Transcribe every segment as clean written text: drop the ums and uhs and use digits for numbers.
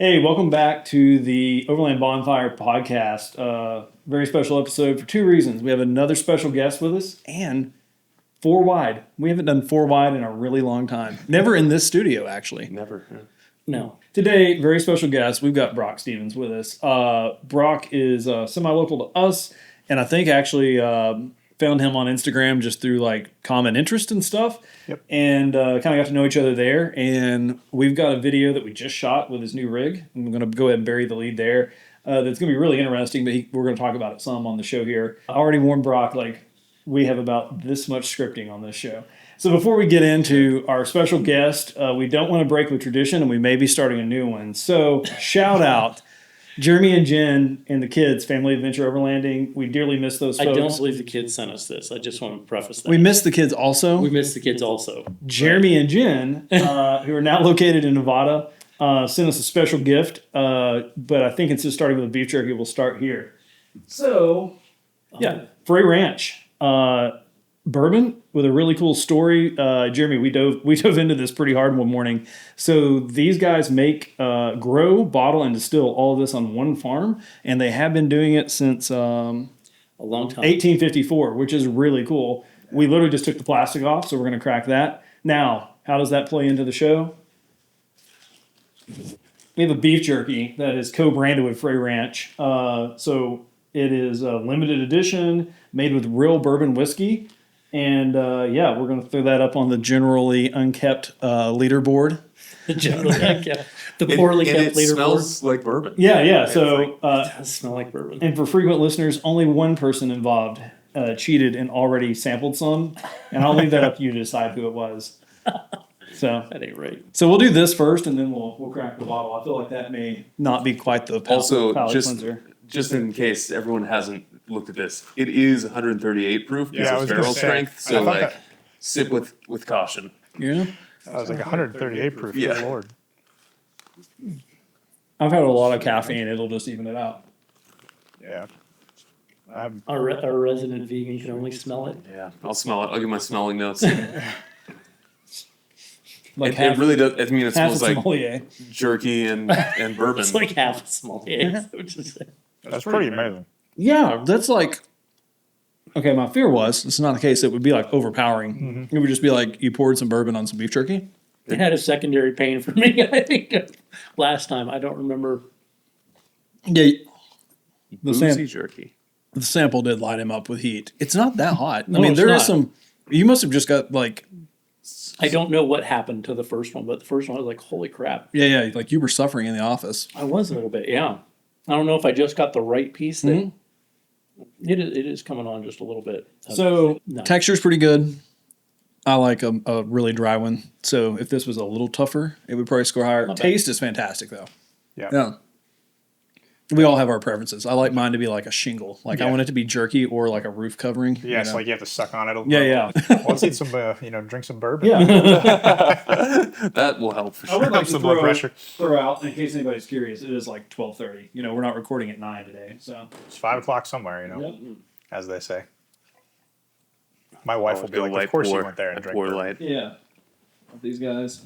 Hey, welcome back to the Overland Bonfire podcast. Very special episode for two reasons. We have another special guest with us and four wide. We haven't done four wide in a really long time. Never in this studio, actually. Never. No. Today, very special guest. We've got Brock Stevens with us. Brock is semi-local to us, and I think actually found him on Instagram just through like common interest and stuff. Yep. And kind of got to know each other there. And we've got a video that we just shot with his new rig. I'm going to go ahead and bury the lead there. That's going to be really interesting, but we're going to talk about it some on the show here. I already warned Brock, like, we have about this much scripting on this show. So before we get into our special guest, we don't want to break with tradition, and we may be starting a new one. So shout out Jeremy and Jen and the kids, Family Adventure Overlanding. We dearly miss those folks. I don't believe the kids sent us this. I just want to preface that. We miss the kids also. We miss the kids also. Jeremy and Jen, who are now located in Nevada, sent us a special gift. But I think instead of starting with a beef jerky, we'll start here. So, yeah, Frey Ranch. Bourbon with a really cool story. Jeremy, we dove into this pretty hard one morning. So these guys make, grow, bottle, and distill all of this on one farm, and they have been doing it since A long time. 1854, which is really cool. We literally just took the plastic off, so we're going to crack that. Now, how does that play into the show? We have a beef jerky that is co-branded with Frey Ranch. So it is a limited edition, made with real bourbon whiskey. And yeah, we're going to throw that up on the generally unkept leaderboard. The generally unkept, the poorly kept it leaderboard. smells like bourbon. Yeah. So, It does smell like bourbon. and for frequent listeners, only one person involved cheated and already sampled some. And I'll leave that up to you to decide who it was. So That ain't right. So we'll do this first, and then we'll crack the bottle. I feel like that may not be quite the Also, palate just cleanser. just in case everyone hasn't looked at this, it is 138 proof because Yeah, I of was gonna barrel say, strength. I So thought like, that- sip with caution. Yeah, I was like 138 proof. Yeah. Good Lord. I've had a lot of caffeine. It'll just even it out. Yeah. I'm, Our resident vegan can only smell it. Yeah, I'll smell it. I'll give my smelling notes. Like it really does. I mean, it half a smells like sommelier. jerky and bourbon. It's like half a small. Yeah, which is that's pretty amazing. Yeah, that's like. Okay, my fear was it's not the case. It would be like overpowering. It would just be like you poured some bourbon on some beef jerky. it had a secondary pain for me. I think last time I don't remember. Yeah, Boozy jerky. the sample did light him up with heat. It's not that hot. No, I mean, it's there not. is some. You must have just got like. I don't know what happened to the first one, but the first one I was like, holy crap. Yeah, like you were suffering in the office. I was a little bit, yeah. I don't know if I just got the right piece that it is coming on just a little bit. So No. texture's pretty good. I like a really dry one. So if this was a little tougher, it would probably score higher. Not bad. Taste is fantastic though. Yeah. We all have our preferences. I like mine to be like a shingle. Like I Yeah. want it to be jerky or like a roof covering. Yeah, it's you know? like you have to suck on it a little. Yeah. Well, let's eat some, drink some bourbon. Yeah. That will help for I would sure. like to Some blood pressure. throw out, in case anybody's curious, it is like 12:30. We're not recording at 9 today. So It's 5 o'clock somewhere, Yep. as they say. My wife will be Do a like, light of course pour, you went there and a drank pour bourbon. light. yeah. These guys.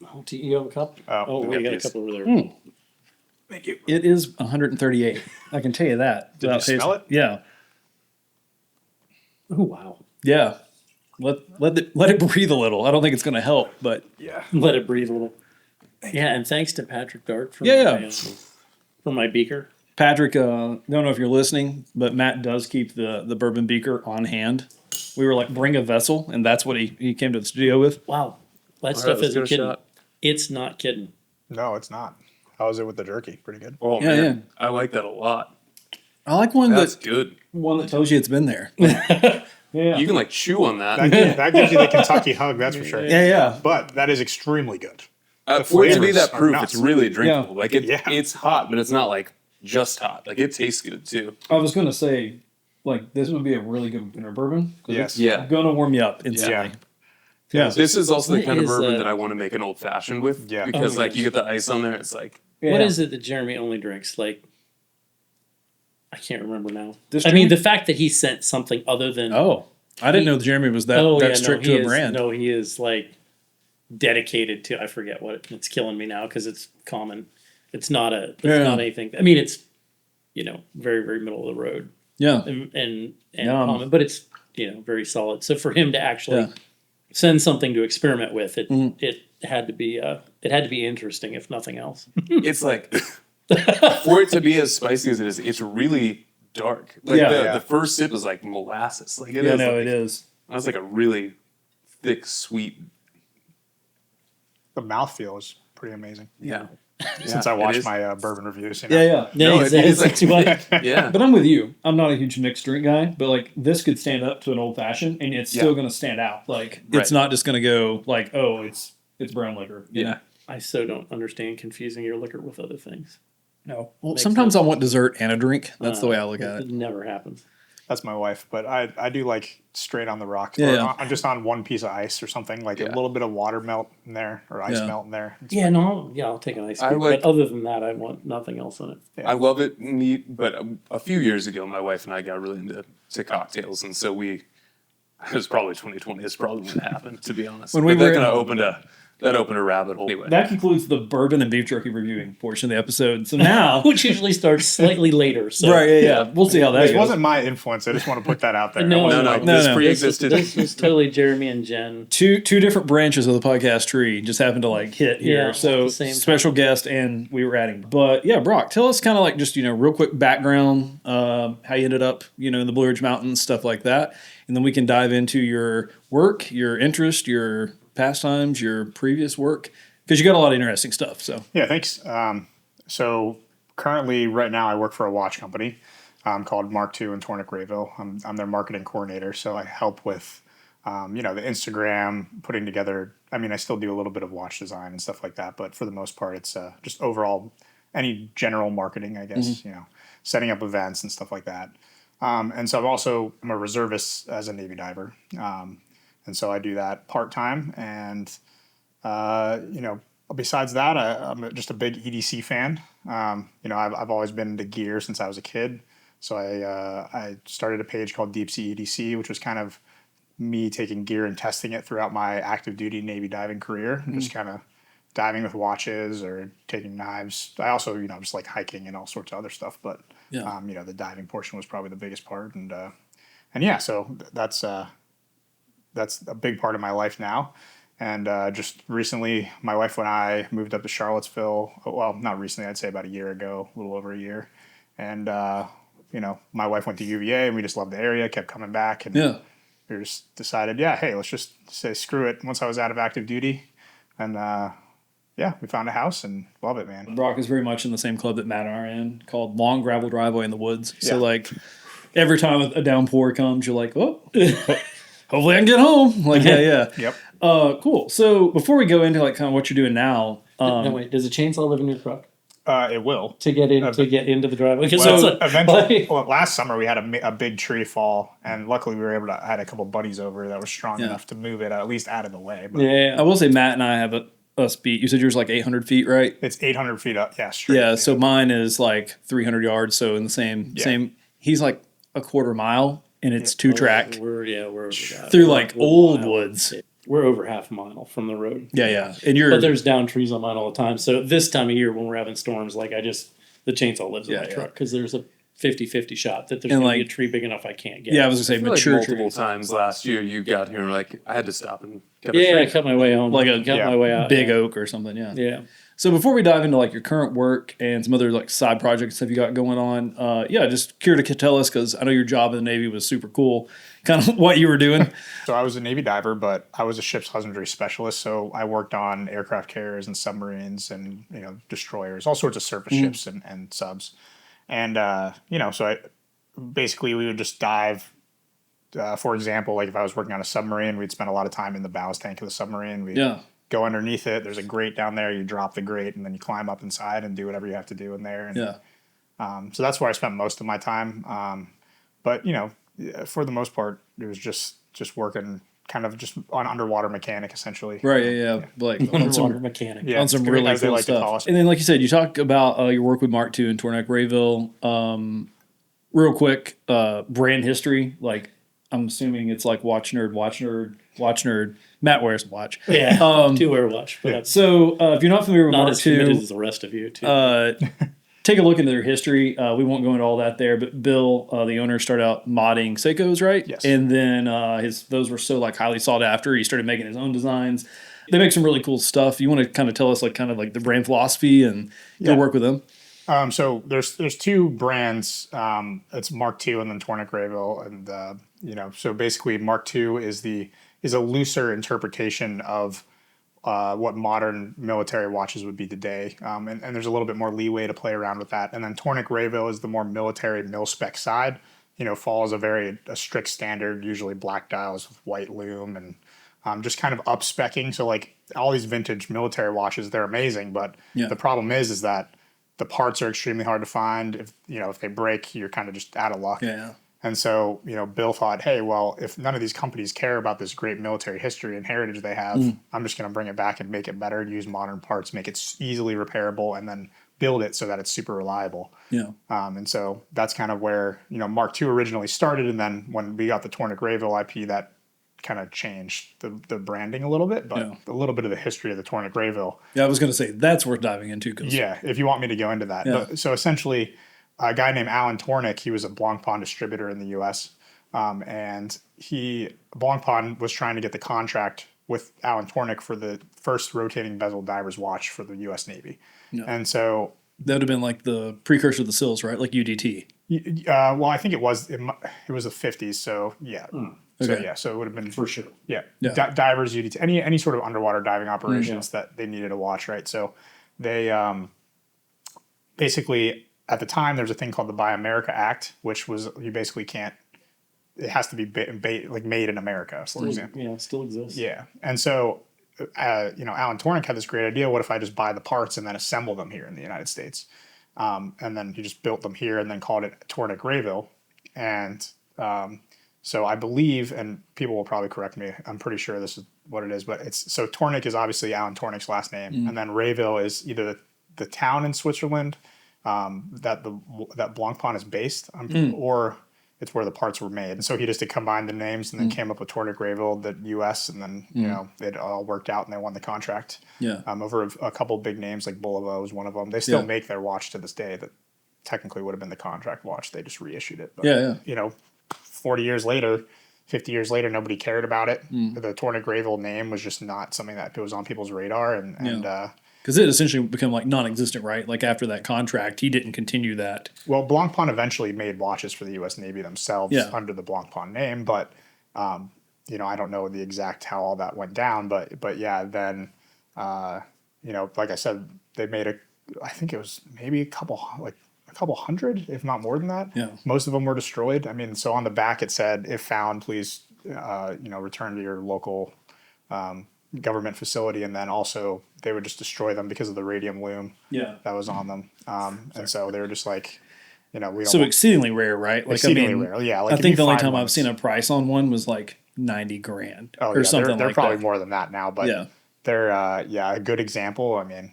Oh, do you have a cup? Oh, we yeah, got a please. cup over there. Thank you. It is 138. I can tell you that. Did you without smell tasting- Yeah. Oh, wow. Yeah. Let it breathe a little. I don't think it's going to help, but Yeah. Let it breathe a little. Yeah, and thanks to Patrick Dart for Yeah. for my beaker. Patrick, don't know if you're listening, but Matt does keep the bourbon beaker on hand. We were like, bring a vessel, and that's what he came to the studio with. Wow. That All right, stuff let's isn't give it a kidding. shot. It's not kidding. No, it's not. How is it with the jerky? Pretty good. Oh Yeah, man, I like that a lot. I like one That's that good. tells you it's been there. Yeah. You can like chew on that. That gives you the Kentucky hug, that's for sure. Yeah. But that is extremely good. For it to be flavors that are proof, nuts. it's really drinkable. Yeah. Like Yeah. it's hot, but it's not like just hot. Like it tastes good too. I was going to say, like, this would be a really good winter bourbon. 'Cause Yes. It's Yeah. going to warm you up instantly. Yeah. This is also the What kind of is, bourbon that I want to make an old fashioned with. Yeah. Because Oh my like you get the ice on there, it's like What is it that Jeremy only drinks? Like, I can't remember now. This I mean, Jeremy? the fact that he sent something other than Oh, I didn't know Jeremy was that strict he to a is, brand. No, he is like dedicated to. I forget what it's killing me now because it's common. It's not a, it's Yeah. not anything. I mean, it's, very, very middle of the road Yeah. and Yeah. common, but it's, very solid. So for him to actually Yeah. send something to experiment with, it Mhm. it had to be interesting, if nothing else. It's like for it to be as spicy as it is, it's really dark. Like Yeah. the first sip is like molasses. Like it Yeah, is. no, like, it is. That's like a really thick, sweet. The mouthfeel is pretty amazing. Yeah. Since I it watched is. my bourbon reviews. Yeah, yeah. No, it's, it is it's what- Yeah. But I'm with you. I'm not a huge mixed drink guy, but like this could stand up to an old fashioned, and it's still Yeah. going to stand out. Like Right. it's not just going to go like, oh, it's brown liquor. you know? Yeah. I so don't understand confusing your liquor with other things. No. Well, Makes sometimes sense. I want dessert and a drink. That's the way I look at It it. never happens. That's my wife, but I do like straight on the rocks. Yeah, or yeah. I'm just on one piece of ice or something, like a Yeah. little bit of water melt in there or ice Yeah. melt in there. It's Yeah, no, I'll take an ice I cream. like- But other than that, I want nothing else in it. I love it neat, but a few years ago, my wife and I got really into cocktails, and so it was probably 2020. It's probably when it happened, to be honest. When we But were that kind in- of opened a rabbit hole. Anyway, That concludes the bourbon and beef jerky reviewing portion of the episode. So now, Which usually starts slightly later. So right? Yeah. We'll see how that This goes. wasn't my influence. I just want to put that out there. No, I wasn't no, like, no, this no. pre-existed. This was totally Jeremy and Jen. two different branches of the podcast tree just happened to like hit here. Yeah, at So the same special guest, and we were adding. But yeah, Brock, tell us kind of like just real quick background, how you ended up in the Blue Ridge Mountains, stuff like that, and then we can dive into your work, your interest, your pastimes, your previous work, because you got a lot of interesting stuff. So Yeah, thanks. So currently, right now, I work for a watch company called Mkii and Tornek Rayville. I'm their marketing coordinator, so I help with, the Instagram, putting together. I mean, I still do a little bit of watch design and stuff like that, but for the most part, it's just overall any general marketing, I guess. Setting up events and stuff like that. And so I'm a reservist as a Navy diver, and so I do that part time and. Besides that, I'm just a big EDC fan. I've always been into gear since I was a kid. So I started a page called Deep Sea EDC, which was kind of me taking gear and testing it throughout my active duty Navy diving career, and just kind of diving with watches or taking knives. I also, just like hiking and all sorts of other stuff. But Yeah. the diving portion was probably the biggest part, and yeah, so that's a big part of my life now. And just recently, my wife and I moved up to Charlottesville. Well, not recently, I'd say about a year ago, a little over a year. And, my wife went to UVA and we just loved the area, kept coming back. And yeah, we just decided, hey, let's just say screw it once I was out of active duty. And we found a house and love it, man. Brock is very much in the same club that Matt and I are in, called Long Gravel Driveway in the Woods. So Yeah. like every time a downpour comes, you're like, oh, hopefully I can get home. Like yeah. Yep. Cool. So before we go into like kind of what you're doing now, No, wait, does a chainsaw live in your truck It will. to get into the driveway? 'Cause Well, that's a- eventually, last summer we had a big tree fall, and luckily we were able to. I had a couple buddies over that were strong Yeah. enough to move it at least out of the way. But yeah. I will say Matt and I have a speed. You said yours like 800 feet, right? it's 800 feet up. Yeah, straight. Yeah. So mine is like 300 yards. So in the same. He's like a quarter mile, and it's two track We're over that. through like We're old mile. woods. We're over half a mile from the road. Yeah. And you're But there's down trees on mine all the time. So this time of year when we're having storms, like the chainsaw lives in Yeah, my yeah. truck because there's a 50-50 shot that there's And, going to be like- a tree big enough I can't get. yeah. I was gonna say I feel like mature multiple trees. times last year you got here and like I had to stop and cut a Yeah, I tree. cut my way home. Like a- cut yeah, my way out. Big yeah. oak or something. Yeah. Yeah. So before we dive into like your current work and some other like side projects stuff you got going on, just curious to tell us because I know your job in the Navy was super cool. Kind of what you were doing. So I was a Navy diver, but I was a ship's husbandry specialist. So I worked on aircraft carriers and submarines and destroyers, all sorts of surface ships and subs. And we would just dive. For example, like if I was working on a submarine, we'd spend a lot of time in the ballast tank of the submarine. We'd Yeah. go underneath it. There's a grate down there. You drop the grate and then you climb up inside and do whatever you have to do in there. And, Yeah. so that's where I spent most of my time. But for the most part, it was just working kind of just on underwater mechanic essentially. Right. Yeah. Like on Underwater some, mechanic. Yeah, on some as really they cool like to call stuff. us. And then, like you said, you talk about your work with Mkii and Tornek Rayville. Real quick, brand history. Like I'm assuming it's like watch nerd. Matt wears a watch. Yeah, do wear a watch, but I'm So if you're not familiar with not Mark as committed II, as the rest of you. Too. take a look into their history. We won't go into all that there, but Bill, the owner, started out modding Seikos, right? Yes. And then those were so like highly sought after. He started making his own designs. They make some really cool stuff. You want to kind of tell us like kind of like the brand philosophy and your work with them? So there's two brands. It's Mark II and then Tornek Rayville, and so basically Mark II is a looser interpretation of what modern military watches would be today, and there's a little bit more leeway to play around with that. And then Tornek Rayville is the more military mil spec side. Follows a strict standard, usually black dials with white lume and just kind of up specking. So like all these vintage military watches, they're amazing, but the problem is that the parts are extremely hard to find. If they break, you're kind of just out of luck. Yeah. And so, Bill thought, hey, well, if none of these companies care about this great military history and heritage they have, I'm just going to bring it back and make it better, use modern parts, make it easily repairable, and then build it so that it's super reliable. Yeah. And so that's kind of where, Mark II originally started. And then when we got the Tornek Rayville IP, that kind of changed the branding a little bit, but a little bit of the history of the Tornek Rayville. Yeah, I was going to say that's worth diving into. Yeah, if you want me to go into that. Yeah. But, so essentially, a guy named Alan Tornek, he was a Blancpain distributor in the U.S., and Blancpain was trying to get the contract with Alan Tornek for the first rotating bezel diver's watch for the U.S. Navy. Yeah. And so that would have been like the precursor of the SILs, right? Like UDT. well, I think it was the 50s, so yeah. Okay. So it would have been For sure. Yeah. Yeah. Divers, UDT, any sort of underwater diving operations that they needed a watch, right? So they basically, at the time, there's a thing called the Buy America Act, which was you basically can't. It has to be made in America, for example. Yeah, it still exists. Yeah, and so Alan Tornek had this great idea. What if I just buy the parts and then assemble them here in the United States? And then he just built them here and then called it Tornek Rayville. And so I believe, and people will probably correct me, I'm pretty sure this is what it is, but so Tornek is obviously Alan Tornek's last name, and then Rayville is either the town in Switzerland that Blancpain is based, or it's where the parts were made. And so he just combined the names and then came up with Tornek Rayville, the U.S., and then it all worked out and they won the contract. Yeah. Over a couple big names like Bulova was one of them. They still make their watch to this day that technically would have been the contract watch. They just reissued it. But, 40 years later, 50 years later, nobody cared about it. The Tornek Rayville name was just not something that was on people's radar. And because it essentially became like non-existent, right? Like after that contract, he didn't continue that. Well, Blancpain eventually made watches for the U.S. Navy themselves under the Blancpain name, but I don't know the exact how all that went down, but yeah, then like I said, they made I think it was maybe a couple hundred, if not more than that. Yeah. Most of them were destroyed. I mean, so on the back it said, if found, please return to your local government facility, and then also they would just destroy them because of the radium lume that was on them. And so they were just like, we don't. So exceedingly rare, right? Like exceedingly rare, yeah. Like I think the only time I've seen a price on one was like $90,000 or something. They're like probably that. more than that now, but they're a good example. I mean,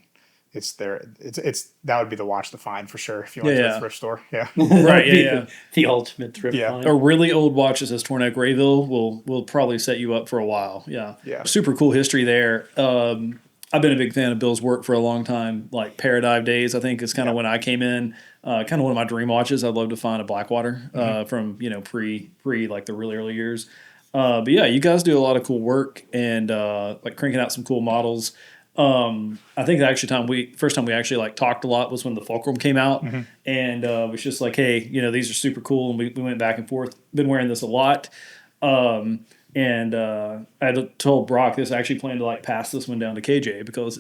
it's that would be the watch to find for sure if you went to a thrift store. Yeah. Right. The ultimate thrift find. A really old watch that says Tornek Rayville will probably set you up for a while. Yeah. Super cool history there. I've been a big fan of Bill's work for a long time. Like Paradive days, I think is kind of when I came in. Kind of one of my dream watches. I'd love to find a Blackwater from pre like the really early years. But yeah, you guys do a lot of cool work and like cranking out some cool models. I think the actually first time we actually like talked a lot was when the Fulcrum came out, and it was just like, hey, these are super cool, and we went back and forth. Been wearing this a lot, and I had told Brock this. I actually planned to like pass this one down to KJ because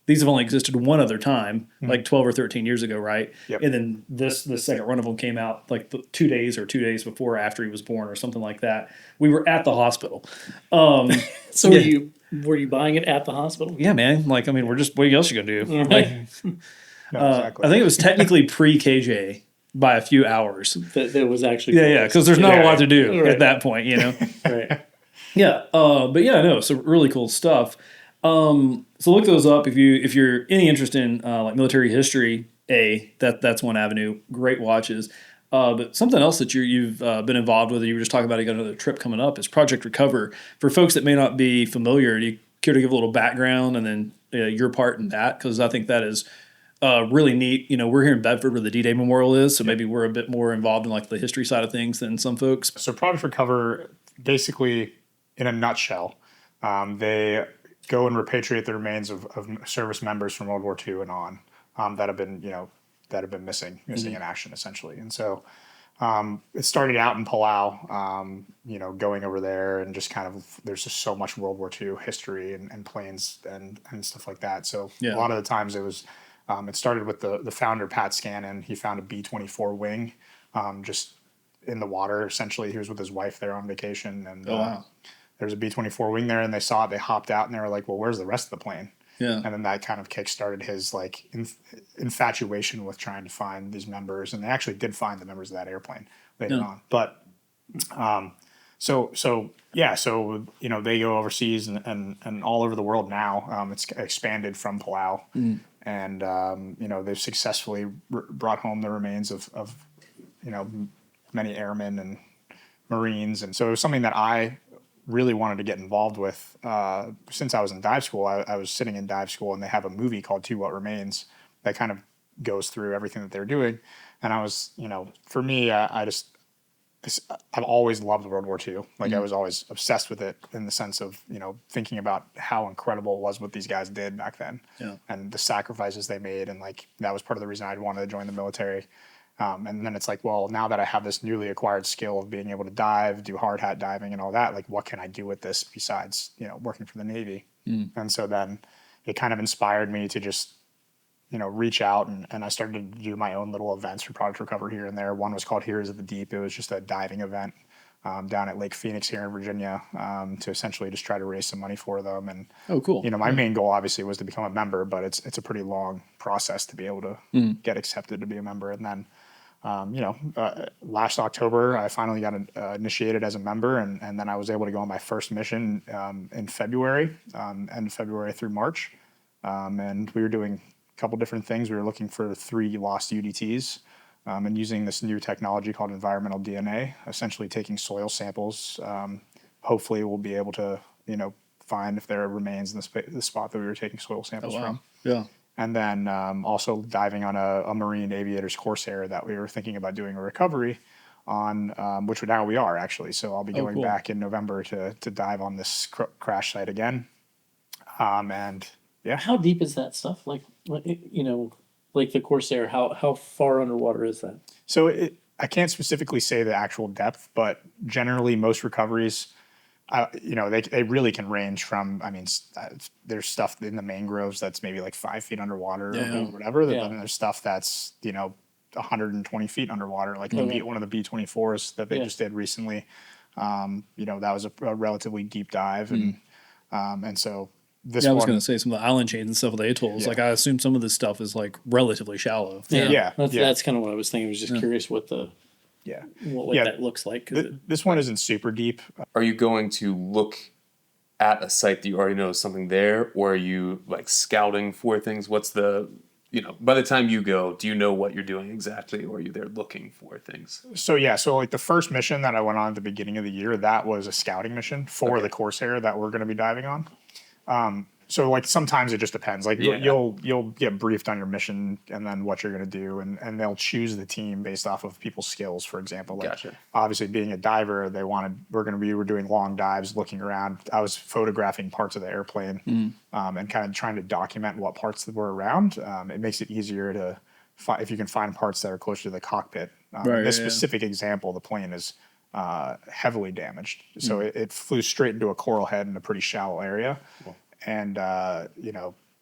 these have only existed one other time, like 12 or 13 years ago, right? Yep. And then the second run of them came out like 2 days or 2 days before or after he was born or something like that. We were at the hospital. So were you buying it at the hospital? Yeah, man. Like, I mean, what else you gonna do? Like, No, exactly. I think it was technically pre-KJ by a few hours. That was actually Because there's not a lot to do Right. at that point, Right. So really cool stuff. So look those up if you're any interest in like military history. That's one avenue. Great watches. But something else that you've been involved with, you were just talking about, you got another trip coming up, is Project Recover. For folks that may not be familiar, do you care to give a little background and then your part in that? Because I think that is really neat. We're here in Bedford where the D-Day Memorial is, so maybe we're a bit more involved in like the history side of things than some folks. So Project Recover, basically, in a nutshell, they go and repatriate the remains of service members from World War II and on that have been missing in action, essentially. And so it started out in Palau, going over there and just kind of, there's just so much World War II history and planes and stuff like that. So a lot of the times it started with the founder, Pat Scannon. He found a B-24 wing just in the water. Essentially, he was with his wife there on vacation, and there was a B-24 wing there, and they saw it. They hopped out, and they were like, "Well, where's the rest of the plane?" Yeah. And then that kind of kickstarted his like infatuation with trying to find these members, and they actually did find the members of that airplane later on. But so they go overseas and all over the world now. It's expanded from Palau, and they've successfully brought home the remains of many airmen and Marines, and so it was something that I really wanted to get involved with since I was in dive school. I was sitting in dive school, and they have a movie called To What Remains that kind of goes through everything that they're doing. And I was, for me, I've always loved World War II. Like I was always obsessed with it in the sense of, thinking about how incredible it was what these guys did back then and the sacrifices they made. And like, that was part of the reason I wanted to join the military. And then it's like, well, now that I have this newly acquired skill of being able to dive, do hard hat diving and all that, like what can I do with this besides, working for the Navy? And so then it kind of inspired me to just, reach out and I started to do my own little events for Project Recover here and there. One was called Heroes of the Deep. It was just a diving event down at Lake Phoenix here in Virginia to essentially just try to raise some money for them. And cool. My main goal obviously was to become a member, but it's a pretty long process to be able to get accepted to be a member. And then last October, I finally got initiated as a member, and then I was able to go on my first mission in February, end of February through March. And we were doing a couple different things. We were looking for 3 lost UDTs and using this new technology called environmental DNA, essentially taking soil samples. Hopefully we'll be able to, find if there are remains in the spot that we were taking soil samples from. Yeah. And then also diving on a Marine Aviators Corsair that we were thinking about doing a recovery on, which now we are actually. So I'll be going back in November to dive on this crash site again. And yeah. How deep is that stuff? Like the Corsair, how far underwater is that? So I can't specifically say the actual depth, but generally most recoveries, they really can range from, there's stuff in the mangroves that's maybe like 5 feet underwater or whatever. Then there's stuff that's, 120 feet underwater, like one of the B-24s that they just did recently. That was a relatively deep dive. And so this I was going to say some of the island chains and stuff with the atolls. Like I assume some of this stuff is like relatively shallow. That's kind of what I was thinking. I was just curious what that looks like. This one isn't super deep. Are you going to look at a site that you already know is something there, or are you like scouting for things? What's the, by the time you go, do you know what you're doing exactly, or are you there looking for things? So like the first mission that I went on at the beginning of the year, that was a scouting mission for the Corsair that we're going to be diving on. So like sometimes it just depends. Like you'll get briefed on your mission and then what you're going to do, and they'll choose the team based off of people's skills. For example, like obviously being a diver, we're doing long dives, looking around. I was photographing parts of the airplane and kind of trying to document what parts that were around. It makes it easier to if you can find parts that are closer to the cockpit. In this specific example, the plane is heavily damaged, so it flew straight into a coral head in a pretty shallow area. Cool. And,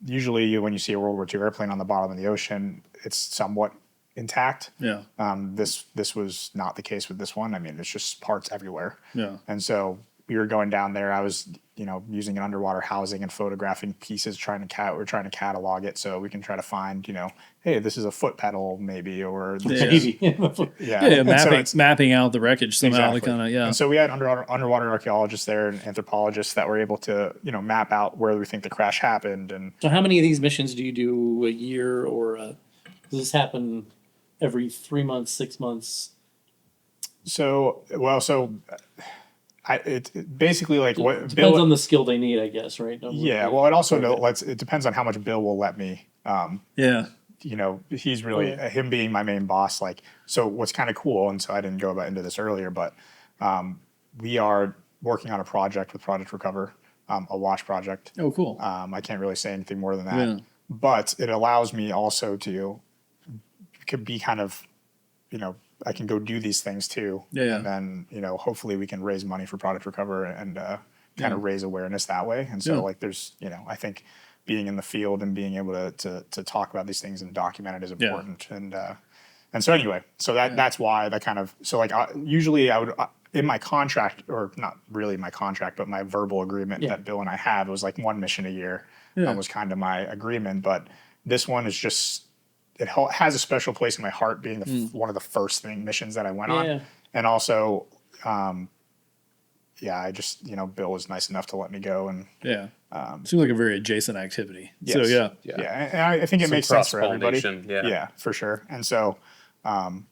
usually when you see a World War II airplane on the bottom of the ocean, it's somewhat intact. Yeah. This was not the case with this one. It's just parts everywhere. Yeah. And so we were going down there. I was, using an underwater housing and photographing pieces, we're trying to catalog it so we can try to find, hey, this is a foot pedal maybe, or mapping out the wreckage somehow. Exactly. And so we had underwater archaeologists there and anthropologists that were able to, map out where we think the crash happened. And so how many of these missions do you do a year, or does this happen every 3 months, 6 months? It basically like what Depends Bill. on the skill they need, I guess, right? Yeah, well, it also it depends on how much Bill will let me. Yeah. He's really Okay. him being my main boss. Like, so what's kind of cool, and so I didn't go into this earlier, but we are working on a project with Project Recover, a watch project. Oh, cool. I can't really say anything more than that, Yeah. but it allows me also to could be kind of, I can go do these things too, Yeah. and then hopefully we can raise money for Project Recover and kind Yeah. of raise awareness that way. And so Yeah. like there's I think being in the field and being able to talk about these things and document it is important. And so anyway, so that's why that kind of like usually I would in my contract, or not really my contract, but my verbal agreement that Bill and I have, it was like 1 mission a year. Was kind of my agreement, but this one is just it has a special place in my heart, being one of the first missions that I went on, and also I just Bill was nice enough to let me go, and seems like a very adjacent activity. yes. So yeah. And I think it makes sense for everybody. Yeah, for sure. And so I'm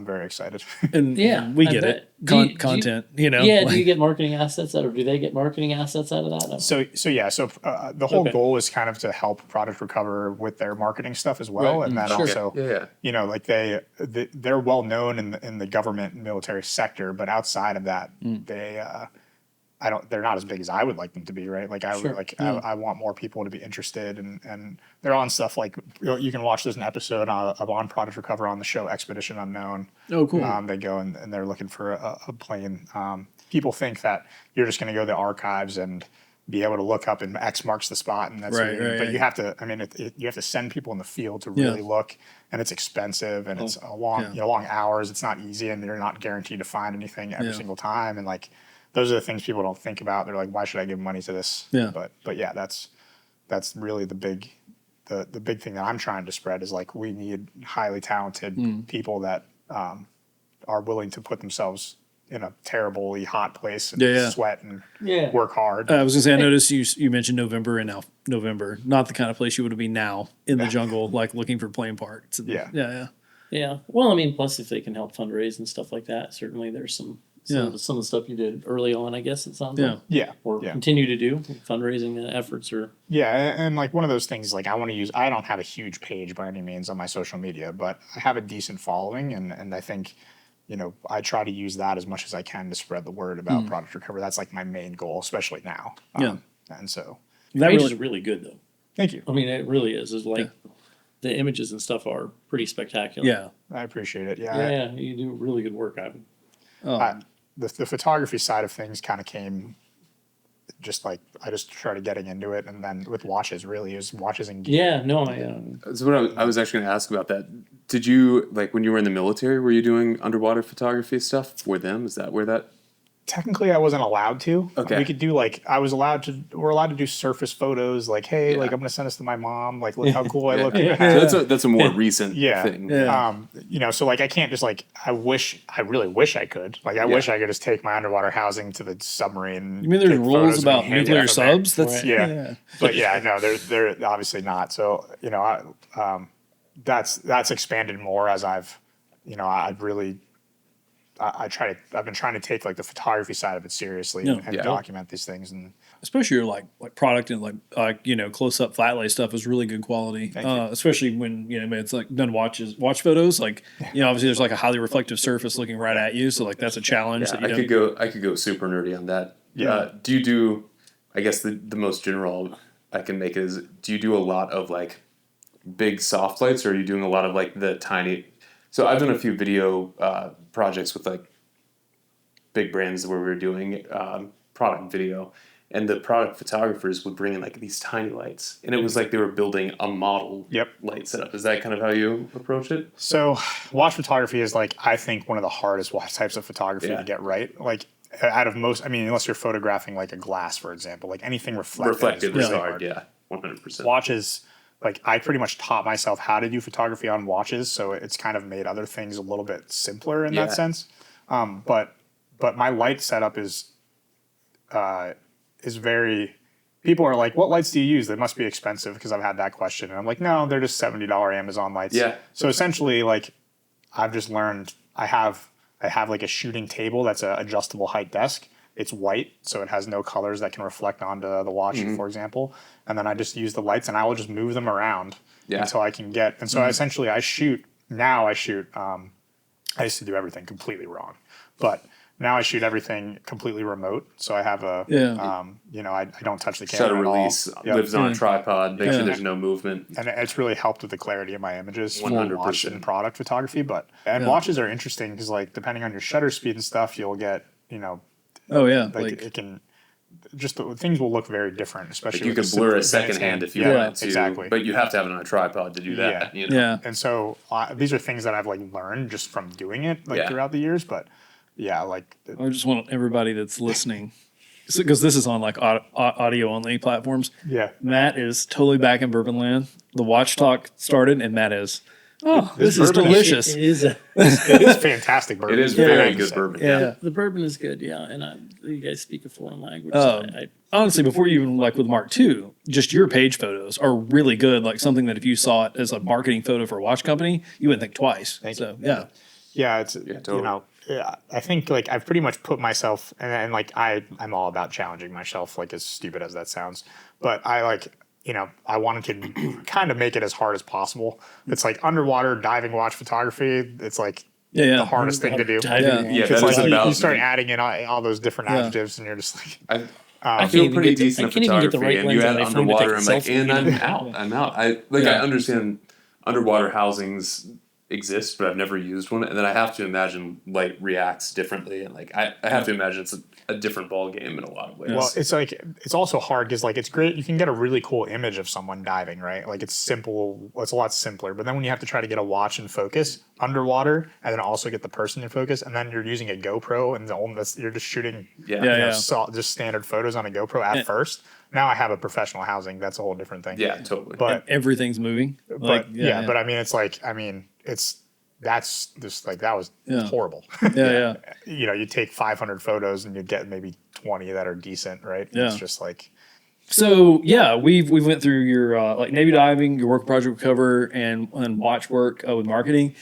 very excited. And we get it. Content, Yeah, do you get marketing assets out, or do they get marketing assets out of that? So the whole goal is kind of to help Project Recover with their marketing stuff as well, and then also like they're well known in the government and military sector, but outside of that, they're not as big as I would like them to be, right? Like I want more people to be interested, and they're on stuff like you can watch. There's an episode of on Project Recover on the show Expedition Unknown. Oh, cool. They go and they're looking for a plane. People think that you're just going to go to the archives and be able to look up and X marks the spot, and that's but you have to. I mean, you have to send people in the field to really look, and it's expensive, and it's a long long hours. It's not easy, and you're not guaranteed to find anything every single time, and like. Those are the things people don't think about. They're like, why should I give money to this? Yeah. But yeah, that's really the big thing that I'm trying to spread is like we need highly talented people that are willing to put themselves in a terribly hot place and sweat and work hard. I was gonna say, I noticed you mentioned November, and now November, not the kind of place you would be now in the jungle, like looking for plane parts. Yeah. Well, I mean, plus if they can help fundraise and stuff like that, certainly there's some of the stuff you did early on, I guess it sounds like. Or continue to do fundraising efforts or. Yeah. And like one of those things, like I don't have a huge page by any means on my social media, but I have a decent following. And I think, I try to use that as much as I can to spread the word about Project Recover. That's like my main goal, especially now. And so. That page is really good though. Thank you. I mean, it really is. It's like the images and stuff are pretty spectacular. Yeah. I appreciate it. Yeah. You do really good work. The photography side of things kind of came just like I just started getting into it, and then with watches, really is watches and gear. Yeah, no, So what I was actually going to ask about that. Did you like when you were in the military? Were you doing underwater photography stuff for them? Is that where that? Technically, I wasn't allowed to. Okay. We could do we're allowed to do surface photos. Like, hey, like I'm gonna send this to my mom. Like, look how cool I look. So that's a more recent thing. So like I can't just like I really wish I could. Like I wish I could just take my underwater housing to the submarine. You mean there's rules about nuclear subs? That's But no, they're obviously not. So that's expanded more as I've been trying to take like the photography side of it seriously and document these things, and especially your like product and like close up flat lay stuff is really good quality. Especially when it's like done watch photos. Like obviously there's like a highly reflective surface looking right at you, so like that's a challenge. I could go super nerdy on that. Do you do? I guess the most general I can make is, do you do a lot of like big soft lights, or are you doing a lot of like the tiny? So I've done a few video projects with like big brands where we were doing product video, and the product photographers would bring in like these tiny lights, and it was like they were building a model light setup. Is that kind of how you approach it? So watch photography is like, I think, one of the hardest types of photography to get right. Like out of most, I mean, unless you're photographing like a glass, for example, like anything reflective is hard. 100%. Watches. Like I pretty much taught myself how to do photography on watches, so it's kind of made other things a little bit simpler in that sense. But my light setup is very. People are like, "What lights do you use?" They must be expensive, because I've had that question, and I'm like, "No, they're just $70 Amazon lights." Yeah. So essentially, like, I've just learned I have like a shooting table that's a adjustable height desk. It's white, so it has no colors that can reflect onto the watch, for example. And then I just use the lights, and I will just move them around until I can get. And so essentially, I shoot. Now I shoot. I used to do everything completely wrong, but now I shoot everything completely remote. So I have a, I don't touch the camera Shutter at all. release, lives on a tripod, make sure there's no movement. And it's really helped with the clarity of my images for 100%. watch and product photography. And watches are interesting because, like, depending on your shutter speed and stuff, you'll get, like it can. Just things will look very different, especially you could blur a second hand if you wanted to, exactly. But you have to have it on a tripod to do that. And so these are things that I've like learned just from doing it throughout the years. But I just want everybody that's listening, because this is on like audio only platforms. Yeah, Matt is totally back in bourbon land. The watch talk started, and Matt is. Oh, this is delicious. It is. It's fantastic bourbon. It is very good bourbon. Yeah. The bourbon is good, and you guys speak a foreign language. Honestly, before you even like with Mark II, just your page photos are really good. Like something that if you saw it as a marketing photo for a watch company, you wouldn't think twice. It's totally. I think like I've pretty much put myself and like I'm all about challenging myself, like as stupid as that sounds, but I wanted to kind of make it as hard as possible. It's like underwater diving watch photography. It's like the hardest thing to do. It's like you start adding in all those different adjectives, and you're just like. I feel pretty decent at I can't even get the photography, right and you lens add on my phone to underwater, take a I'm like, selfie. and I'm out. I understand underwater housings exist, but I've never used one, and then I have to imagine light reacts differently, and like I have to imagine it's a different ball game in a lot of ways. Well, it's like it's also hard because like it's great you can get a really cool image of someone diving, right? Like it's simple, it's a lot simpler. But then when you have to try to get a watch in focus underwater, and then also get the person in focus, and then you're using a GoPro, and you're just shooting just standard photos on a GoPro at first. Now I have a professional housing. That's a whole different thing. Yeah, totally. But everything's moving. But I mean, it's like that's just like that was horrible. You take 500 photos and you get maybe 20 that are decent, right? Yeah. It's just like. So we've went through your like Navy diving, your work project cover, and watch work with marketing.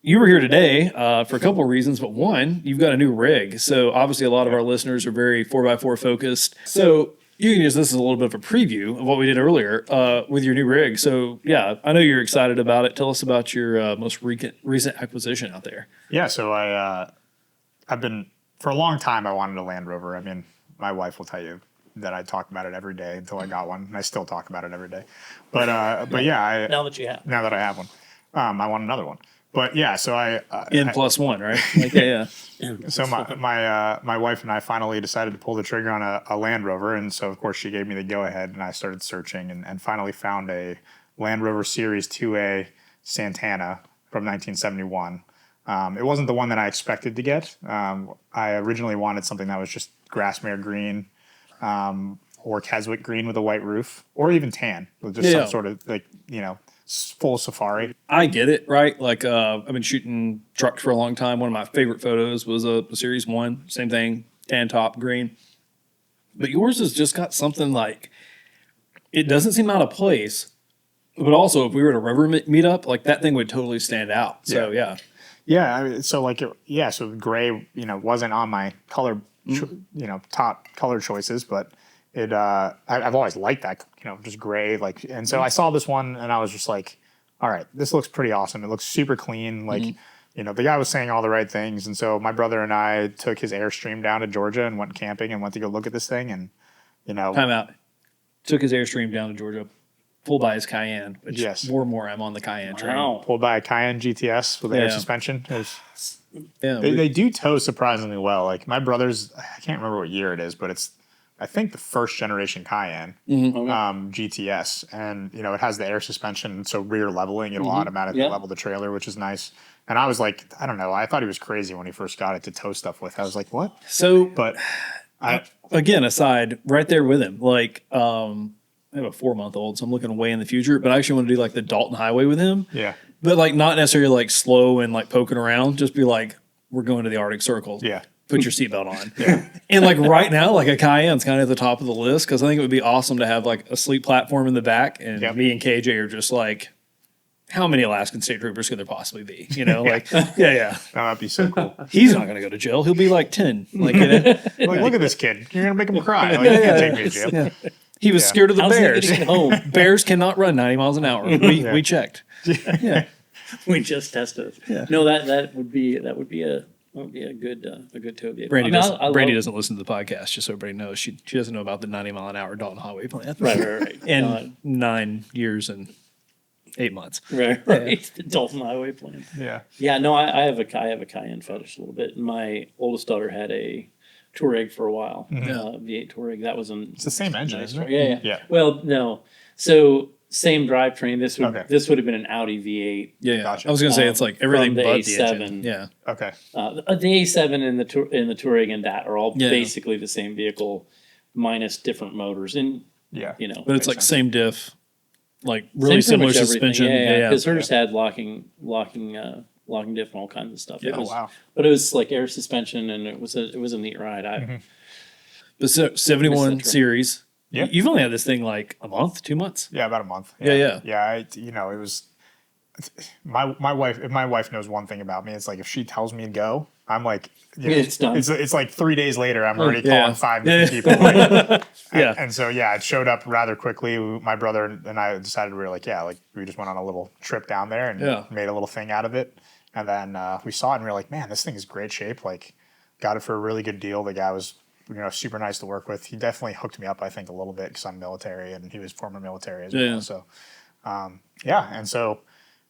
You were here today for a couple of reasons, but one, you've got a new rig. So obviously a lot of our listeners are very 4x4 focused. So you can use this as a little bit of a preview of what we did earlier with your new rig. So I know you're excited about it. Tell us about your most recent acquisition out there. Yeah, so I've been for a long time. I wanted a Land Rover. I mean, my wife will tell you that I talk about it every day until I got one, and I still talk about it every day. But now that I have one, I want another one. But so plus one, right? Like, So my wife and I finally decided to pull the trigger on a Land Rover, and so of course she gave me the go ahead, and I started searching and finally found a Land Rover Series 2A Santana from 1971. It wasn't the one that I expected to get. I originally wanted something that was just Grassmere green, or Keswick green with a white roof, or even tan with just some sort of full safari. I get it, right? Like I've been shooting trucks for a long time. One of my favorite photos was a Series 1, same thing, tan top, green. But yours has just got something like, it doesn't seem out of place, but also if we were at a Rover meetup, like that thing would totally stand out. So I mean, so gray, wasn't on my color, top color choices, but it, I've always liked that, just gray, like, and so I saw this one and I was just like, all right, this looks pretty awesome. It looks super clean. Like, the guy was saying all the right things. And so my brother and I took his Airstream down to Georgia and went camping and went to go look at this thing. And, Time out. Took his Airstream down to Georgia, pulled by his Cayenne, which more and more I'm on the Cayenne train. Pulled by a Cayenne GTS with air suspension. They do tow surprisingly well. Like my brother's, I can't remember what year it is, but it's, I think the first generation Cayenne GTS, and it has the air suspension, so rear leveling, it'll automatically level the trailer, which is nice. And I was like, I don't know, I thought he was crazy when he first got it to tow stuff with. I was like, what? So, but again, aside, right there with him, like I have a 4-month-old, so I'm looking way in the future. But I actually want to do like the Dalton Highway with him. Yeah. But like not necessarily like slow and like poking around. Just be like, we're going to the Arctic Circle. Yeah. Put your seatbelt on. And like right now, like a Cayenne's kind of at the top of the list because I think it would be awesome to have like a sleep platform in the back, and me and KJ are just like how many Alaskan state troopers could there possibly be? You know, like, yeah. Oh, that'd be so cool. He's not going to go to jail. He'll be like 10. Like, you know? Like, look at this kid. You're gonna make him cry. Like, you can't take me to jail. Yeah. He was scared of the How's he bears. getting home? Bears cannot run 90 miles an hour. We checked. Yeah. We just tested. Yeah. No, that would be a good tow vehicle. Brandy, I mean, doesn't, I Brandy love- doesn't listen to the podcast, just so everybody knows. She doesn't know about the 90 mile an hour Dalton Highway plan. Right. In 9 years and 8 months. Right. The Dalton Highway plan. Yeah. Yeah, no, I have a Cayenne fetish a little bit. My oldest daughter had a Touareg for a while, V8 Touareg. That was It's the same engine, isn't it? Yeah. Yeah. Well, no. So same drivetrain. This would Okay. this would have been an Audi V8. Yeah. Gotcha. I was going to say it's like everything from the but the A7. engine. Yeah. Okay. The A7 and the Touareg and that are all Yeah. basically the same vehicle, minus different motors. And Yeah. you know, But it's like sense. same diff, like really same pretty similar much everything. suspension. Yeah, because hers had locking diff and all kinds of stuff. Oh, wow. But it was like air suspension, and it was a neat ride. But 71 Miss that series. Yeah. You've only had this thing like a month, 2 months. Yeah, about a month. Yeah. Yeah, it was my wife. If my wife knows one thing about me, it's like if she tells me to go, I'm like, It's done. It's like 3 days later, I'm already yeah. calling 5 different people. Like, Yeah. and so it showed up rather quickly. My brother and I decided we were like, we just went on a little trip down there and made a little thing out of it. And then we saw it and we were like, man, this thing is great shape. Like, got it for a really good deal. The guy was super nice to work with. He definitely hooked me up, I think, a little bit because I'm military and he was former military as well. So,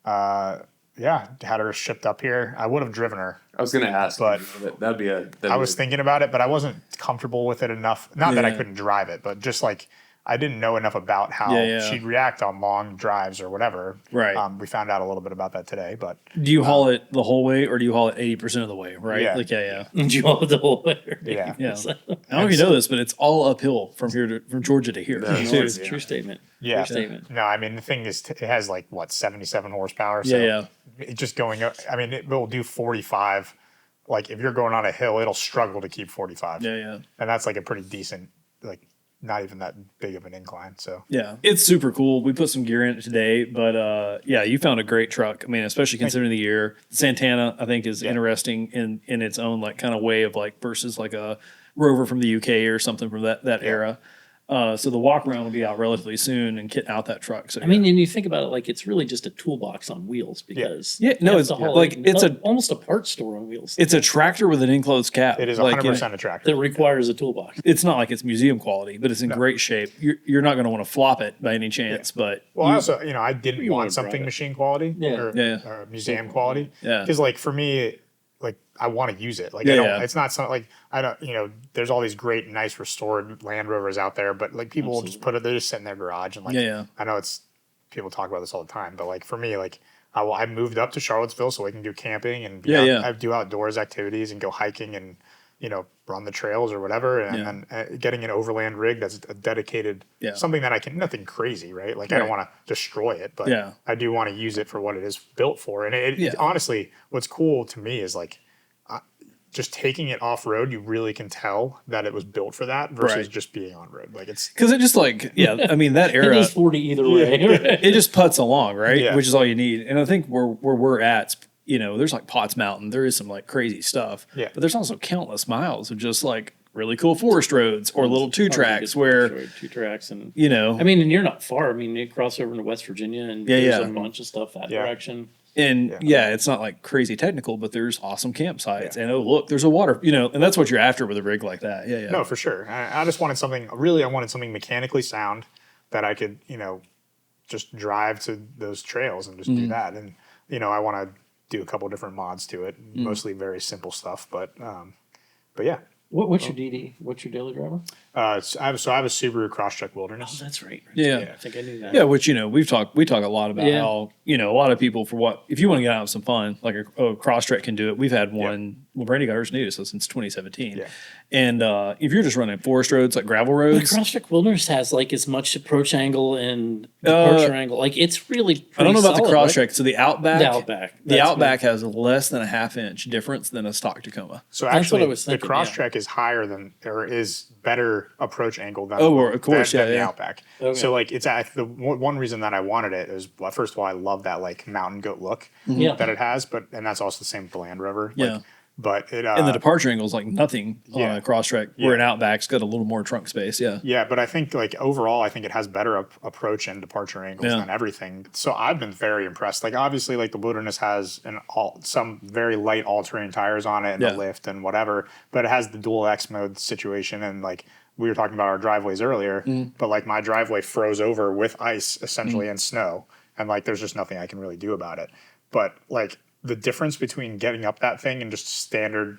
had her shipped up here. I would have driven her. I was gonna ask, But that'd be a. I was thinking about it, but I wasn't comfortable with it enough. Not that I couldn't drive it, but just like I didn't know enough about how she'd react on long drives or whatever. Right. We found out a little bit about that today, but Do you haul it the whole way or do you haul it 80% of the way? Right. Yeah. Like, yeah. And you all the whole way. yeah. I don't know if you know this, but it's all uphill from Georgia to here. No, too. It's a true statement. Yeah. True statement. No, I mean the thing is, it has like 77 horsepower. So Yeah. It just going up. I mean, it will do 45. Like if you're going on a hill, it'll struggle to keep 45. Yeah. And that's like a pretty decent, like not even that big of an incline. So Yeah, it's super cool. We put some gear in it today, but you found a great truck. I mean, especially considering the year. Santana, I think, is interesting in its own like kind of way of like versus like a Rover from the UK or something from that era. So the walk around will be out relatively soon and get out that truck. So I mean, and you think about it, like it's really just a toolbox on wheels because Yeah, no, you have it's to haul like it- it's almost a parts store on wheels it's a tractor with an enclosed cab. it is like, 100% a tractor. that requires a toolbox. it's not like it's museum quality, but it's in great shape. You're not going to want to flop it by any chance, but Well, I also, I didn't You want wanna drive something it. machine quality or museum quality. Yeah. Because like for me, like I want to use it. Like it's not something like I don't, there's all these great, nice restored Land Rovers out there, but like people will just put it, they just sit in their garage and like, I know people talk about this all the time, but like for me, like I moved up to Charlottesville so I can do camping and I do outdoors activities and go hiking and, run the trails or whatever. And then getting an Overland rig that's a dedicated, something that I can, nothing crazy, right? Like I don't want to destroy it, but I do want to use it for what it is built for. And it honestly, what's cool to me is like, just taking it off road, you really can tell that it was built for that versus just being on road. Like it's because it just like I mean that It era is 40 either way. it just puts along, right? Yeah. Which is all you need. And I think where we're at, there's like Potts Mountain, there is some like crazy stuff. Yeah. But there's also countless miles of just like really cool forest roads or little two tracks where two tracks and I mean, and you're not far. I mean, you cross over into West Virginia and there's yeah. a bunch of stuff that direction. and it's not like crazy technical, but there's awesome campsites. And look, there's a water, and that's what you're after with a rig like that. Yeah. No, for sure. I just wanted something. Really, I wanted something mechanically sound that I could, just drive to those trails and just do that. And I want to do a couple different mods to it, mostly very simple stuff. But yeah. What's your DD? What's your daily driver? I have a Subaru Crosstrek Wilderness. Oh, that's right. Yeah. I think I knew that. Yeah, which we talk a lot about how a lot of people if you want to get out of some fun, like a Crosstrek can do it. We've had one. Well, Brandy got hers new, so since 2017. Yeah. And if you're just running forest roads, like gravel roads, The Crosstrek Wilderness has like as much approach angle and departure angle. Like it's really. I don't know about the solid, Crosstrek. So the Outback, The Outback. has less than a half-inch difference than a stock Tacoma. So That's what actually, I was thinking, the Crosstrek is higher than, or is better better approach angle than of course, than the yeah. Outback. Okay. So like the one reason that I wanted it is, well, first of all, I love that like mountain goat look Yeah. that it has, and that's also the same with the Land Rover. Yeah. Like, but it And the departure angle is like nothing on yeah. a cross track. Where an Outback's got a little more trunk space. Yeah. Yeah, but I think like overall, I think it has better approach and departure angles than everything. So I've been very impressed. Like obviously, like the Wilderness has some very light all-terrain tires on it and a lift and whatever, but it has the dual X mode situation. And like we were talking about our driveways earlier, but like my driveway froze over with ice essentially and snow, and like there's just nothing I can really do about it. But like the difference between getting up that thing and just standard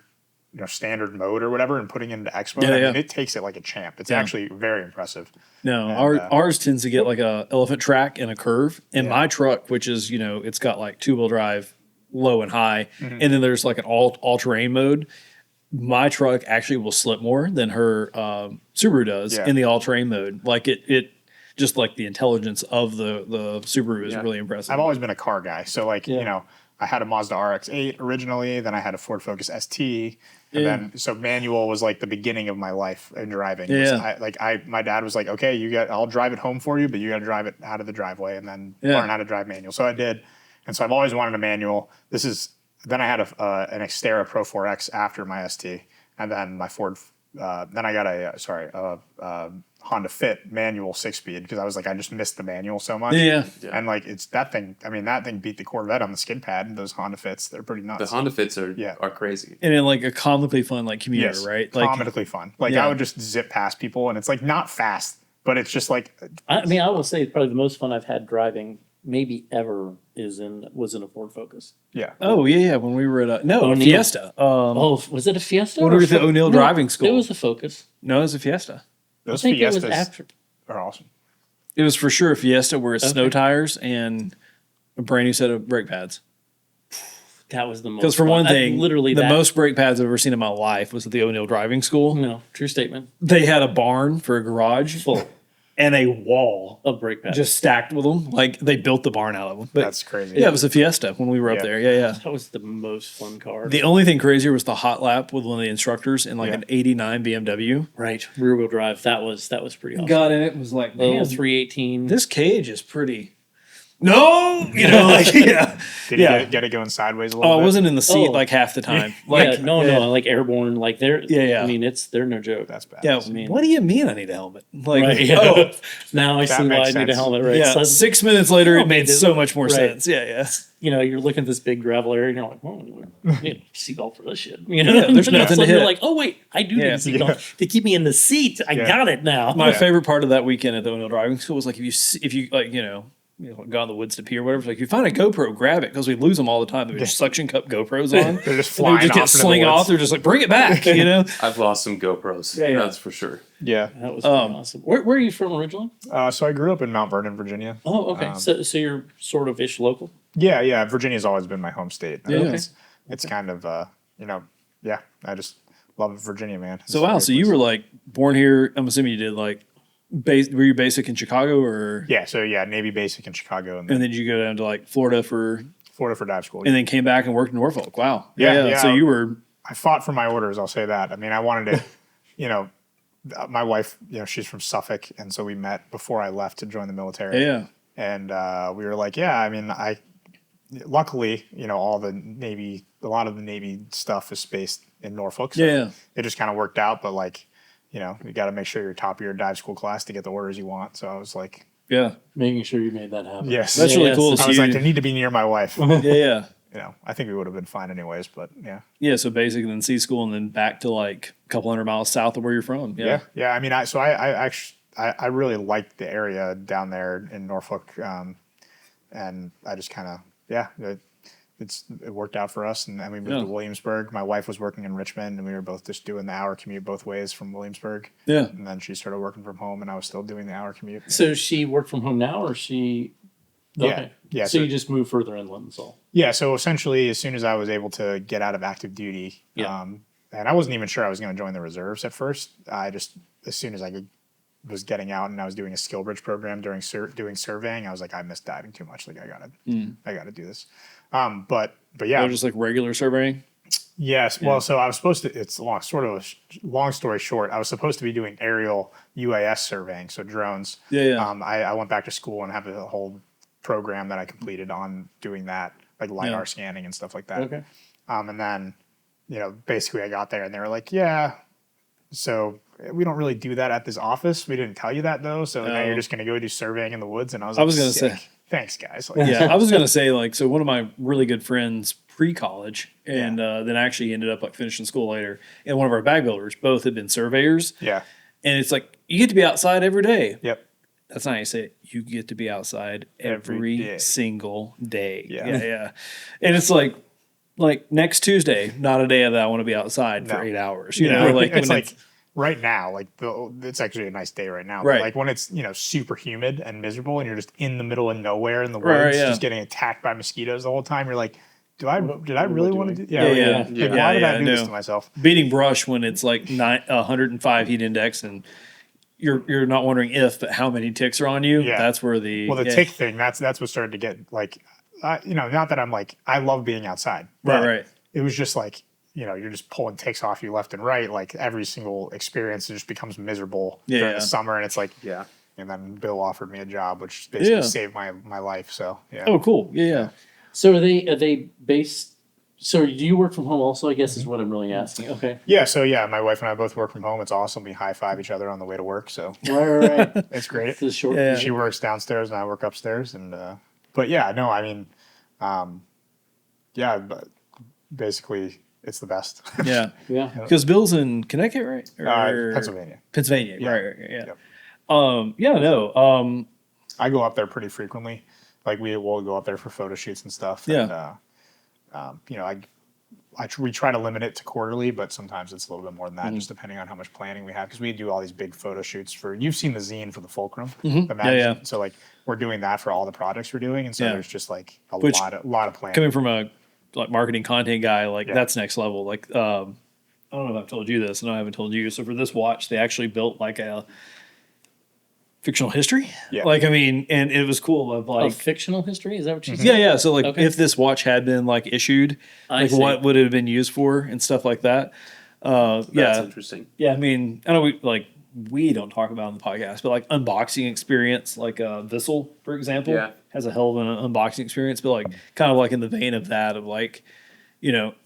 mode or whatever and putting it into X mode, I mean, it takes it like a champ. It's actually very impressive. No, ours tends to get like a elephant track and a curve. And my truck, which is, it's got like 2-wheel drive, low and high, and then there's like an all terrain mode. My truck actually will slip more than her Subaru does in the all terrain mode. Like it just like the intelligence of the Subaru is really impressive. I've always been a car guy, so like I had a Mazda RX-8 originally, then I had a Ford Focus ST, and then so manual was like the beginning of my life in driving. My dad was like, okay, I'll drive it home for you, but you got to drive it out of the driveway and then learn how to drive manual. So I did, and so I've always wanted a manual. Then I had an Xterra Pro 4X after my ST, and then my Ford. Then I got a Honda Fit manual 6-speed because I was like, I just missed the manual so much. Yeah. And like it's that thing. I mean, that thing beat the Corvette on the skid pad. And those Honda Fits, they're pretty nuts. The Honda Fits are crazy. And in like a comically fun like commuter, right? Like Comically fun. Like I would just zip past people, and it's like not fast, but it's just like. I mean, I will say probably the most fun I've had driving maybe ever was in a Ford Focus. Yeah. Oh yeah. When we were at a Fiesta. Was it a Fiesta? When we were at the O'Neill driving school. It was a Focus. No, it was a Fiesta. Those I think Fiestas it was after. are awesome. It was for sure a Fiesta where it's snow tires and a brand new set of brake pads. That was the most. Because for one thing, literally the most brake pads I've ever seen in my life was at the O'Neill driving school. No, true statement. They had a barn for a garage Full and a wall of brake pads. just stacked with them. Like they built the barn out of them. But That's crazy. yeah, it was a Fiesta when we were up there. Yeah. That was the most fun car. The only thing crazier was the hot lap with one of the instructors in like an '89 BMW. Right, rear wheel drive. That was pretty awesome. Got in it, was like, Little man, 318. this cage is pretty. No, like yeah. Did you get it going sideways a little bit? I wasn't in the seat like half the time. Like no, like airborne. Like they're I mean, they're no joke. That's bad. Yeah, I mean, what do you mean I need a helmet? Like, now I see why I need a helmet. Right? Yeah, So, 6 minutes later, it made so much more sense. Yeah. You're looking at this big gravel area, and you're like, "Oh, you need a seatbelt for this shit." You know, there's nothing to hit. You're like, "Oh wait, I do need a seatbelt to keep me in the seat. I got it now." My favorite part of that weekend at the O'Neill driving school was like if you like go in the woods to pee or whatever. It's like if you find a GoPro, grab it because we lose them all the time. They're just suction cup GoPros on. They're just flying just off get sling off. They're just like bring it back. I've lost some GoPros. Yeah. That's for sure. Yeah. That was pretty awesome. Where are you from originally? So I grew up in Mount Vernon, Virginia. Oh, okay. So you're sort of ish local. Yeah. Virginia's always been my home state. Yeah. It's kind of I just love Virginia, man. So wow, so you were like born here. I'm assuming you did like. Were you basic in Chicago or? Yeah, so Navy basic in Chicago, and then you go down to like Florida for dive school, and then came back and worked in Norfolk. Wow. Yeah. So you were. I fought for my orders. I'll say that. I mean, I wanted to, my wife, she's from Suffolk, and so we met before I left to join the military. Yeah. And we were like, I mean, luckily, a lot of the Navy stuff is based in Norfolk. So it just kind of worked out, but like. You got to make sure you're top of your dive school class to get the orders you want. So I was like, making sure you made that happen. Yes, that's really cool. I was like, I need to be near my wife. Yeah. I think we would have been fine anyways, but Yeah, so basically then C school and then back to like a couple hundred miles south of where you're from. Yeah. I mean, I really liked the area down there in Norfolk, and I just kind of it worked out for us, and then we moved to Williamsburg. My wife was working in Richmond, and we were both just doing the hour commute both ways from Williamsburg. Yeah. And then she started working from home, and I was still doing the hour commute. So she worked from home now, or she? Okay. Yeah. So you just moved further inland, that's all. Yeah. So essentially, as soon as I was able to get out of active duty, and I wasn't even sure I was going to join the reserves at first. As soon as I was getting out and I was doing a skill bridge program doing surveying, I was like, I miss diving too much. Like I gotta do this. But yeah, just like regular surveying. Yes. Well, so I was supposed to. It's long, long story short. I was supposed to be doing aerial UAS surveying, so drones. Yeah. I went back to school and have a whole program that I completed on doing that, like LiDAR scanning and stuff like that. Okay. And then, basically I got there and they were like, yeah, so we don't really do that at this office. We didn't tell you that though. So now you're just going to go do surveying in the woods. And I was like, going to say, thanks guys. Like, yeah, I was going to say like, so one of my really good friends pre-college and then actually ended up like finishing school later. And one of our bag builders, both had been surveyors. Yeah. And it's like, you get to be outside every day. Yep. That's not how you say it. You get to be outside Every every single day. Yeah. And it's like next Tuesday, not a day that I want to be outside for 8 hours. You know, like it's like right now, like it's actually a nice day right now. Right. But like when it's super humid and miserable, and you're just in the middle of nowhere in the woods, just getting attacked by mosquitoes the whole time. You're like, did I really want to do? Yeah. Like, why did I do this to myself? Beating brush when it's like 105 heat index and you're not wondering if, but how many ticks are on you. Yeah. That's where the tick thing. That's what started to get like, not that I'm like I love being outside. Right. It was just like you're just pulling ticks off you left and right. Like every single experience just becomes miserable during the summer, and it's like And then Bill offered me a job, which basically saved my life. So yeah. Oh, cool. Yeah. So are they based? So do you work from home also? I guess is what I'm really asking. Okay. Yeah. So my wife and I both work from home. It's awesome. We high five each other on the way to work. So Right. it's great. It's short. Yeah. She works downstairs and I work upstairs. And but yeah, no, I mean, but basically it's the best. Yeah. Yeah. Because Bill's in Connecticut, right? Or Pennsylvania. Pennsylvania. Yeah. Right. Yeah. Yep. I go up there pretty frequently. Like we will go up there for photo shoots and stuff. Yeah. And, we try to limit it to quarterly, but sometimes it's a little bit more than that, just depending on how much planning we have. Because we do all these big photo shoots you've seen the zine for the Fulcrum, the magazine. Yeah. So like we're doing that for all the projects we're doing, and so there's just like a lot of planning. Coming from a like marketing content guy, like that's next level. Like I don't know if I've told you this, and I haven't told you. So for this watch, they actually built like a fictional history. Yeah. Like, I mean, and it was cool of like fictional history. Is that what you said? Yeah. So like if this watch had been like issued, like what would it have been used for and stuff like that. That's interesting. Yeah. I mean, I know we don't talk about it on the podcast, but like unboxing experience, like Vissel, for example, has a hell of an unboxing experience, but like kind of like in the vein of that, of like,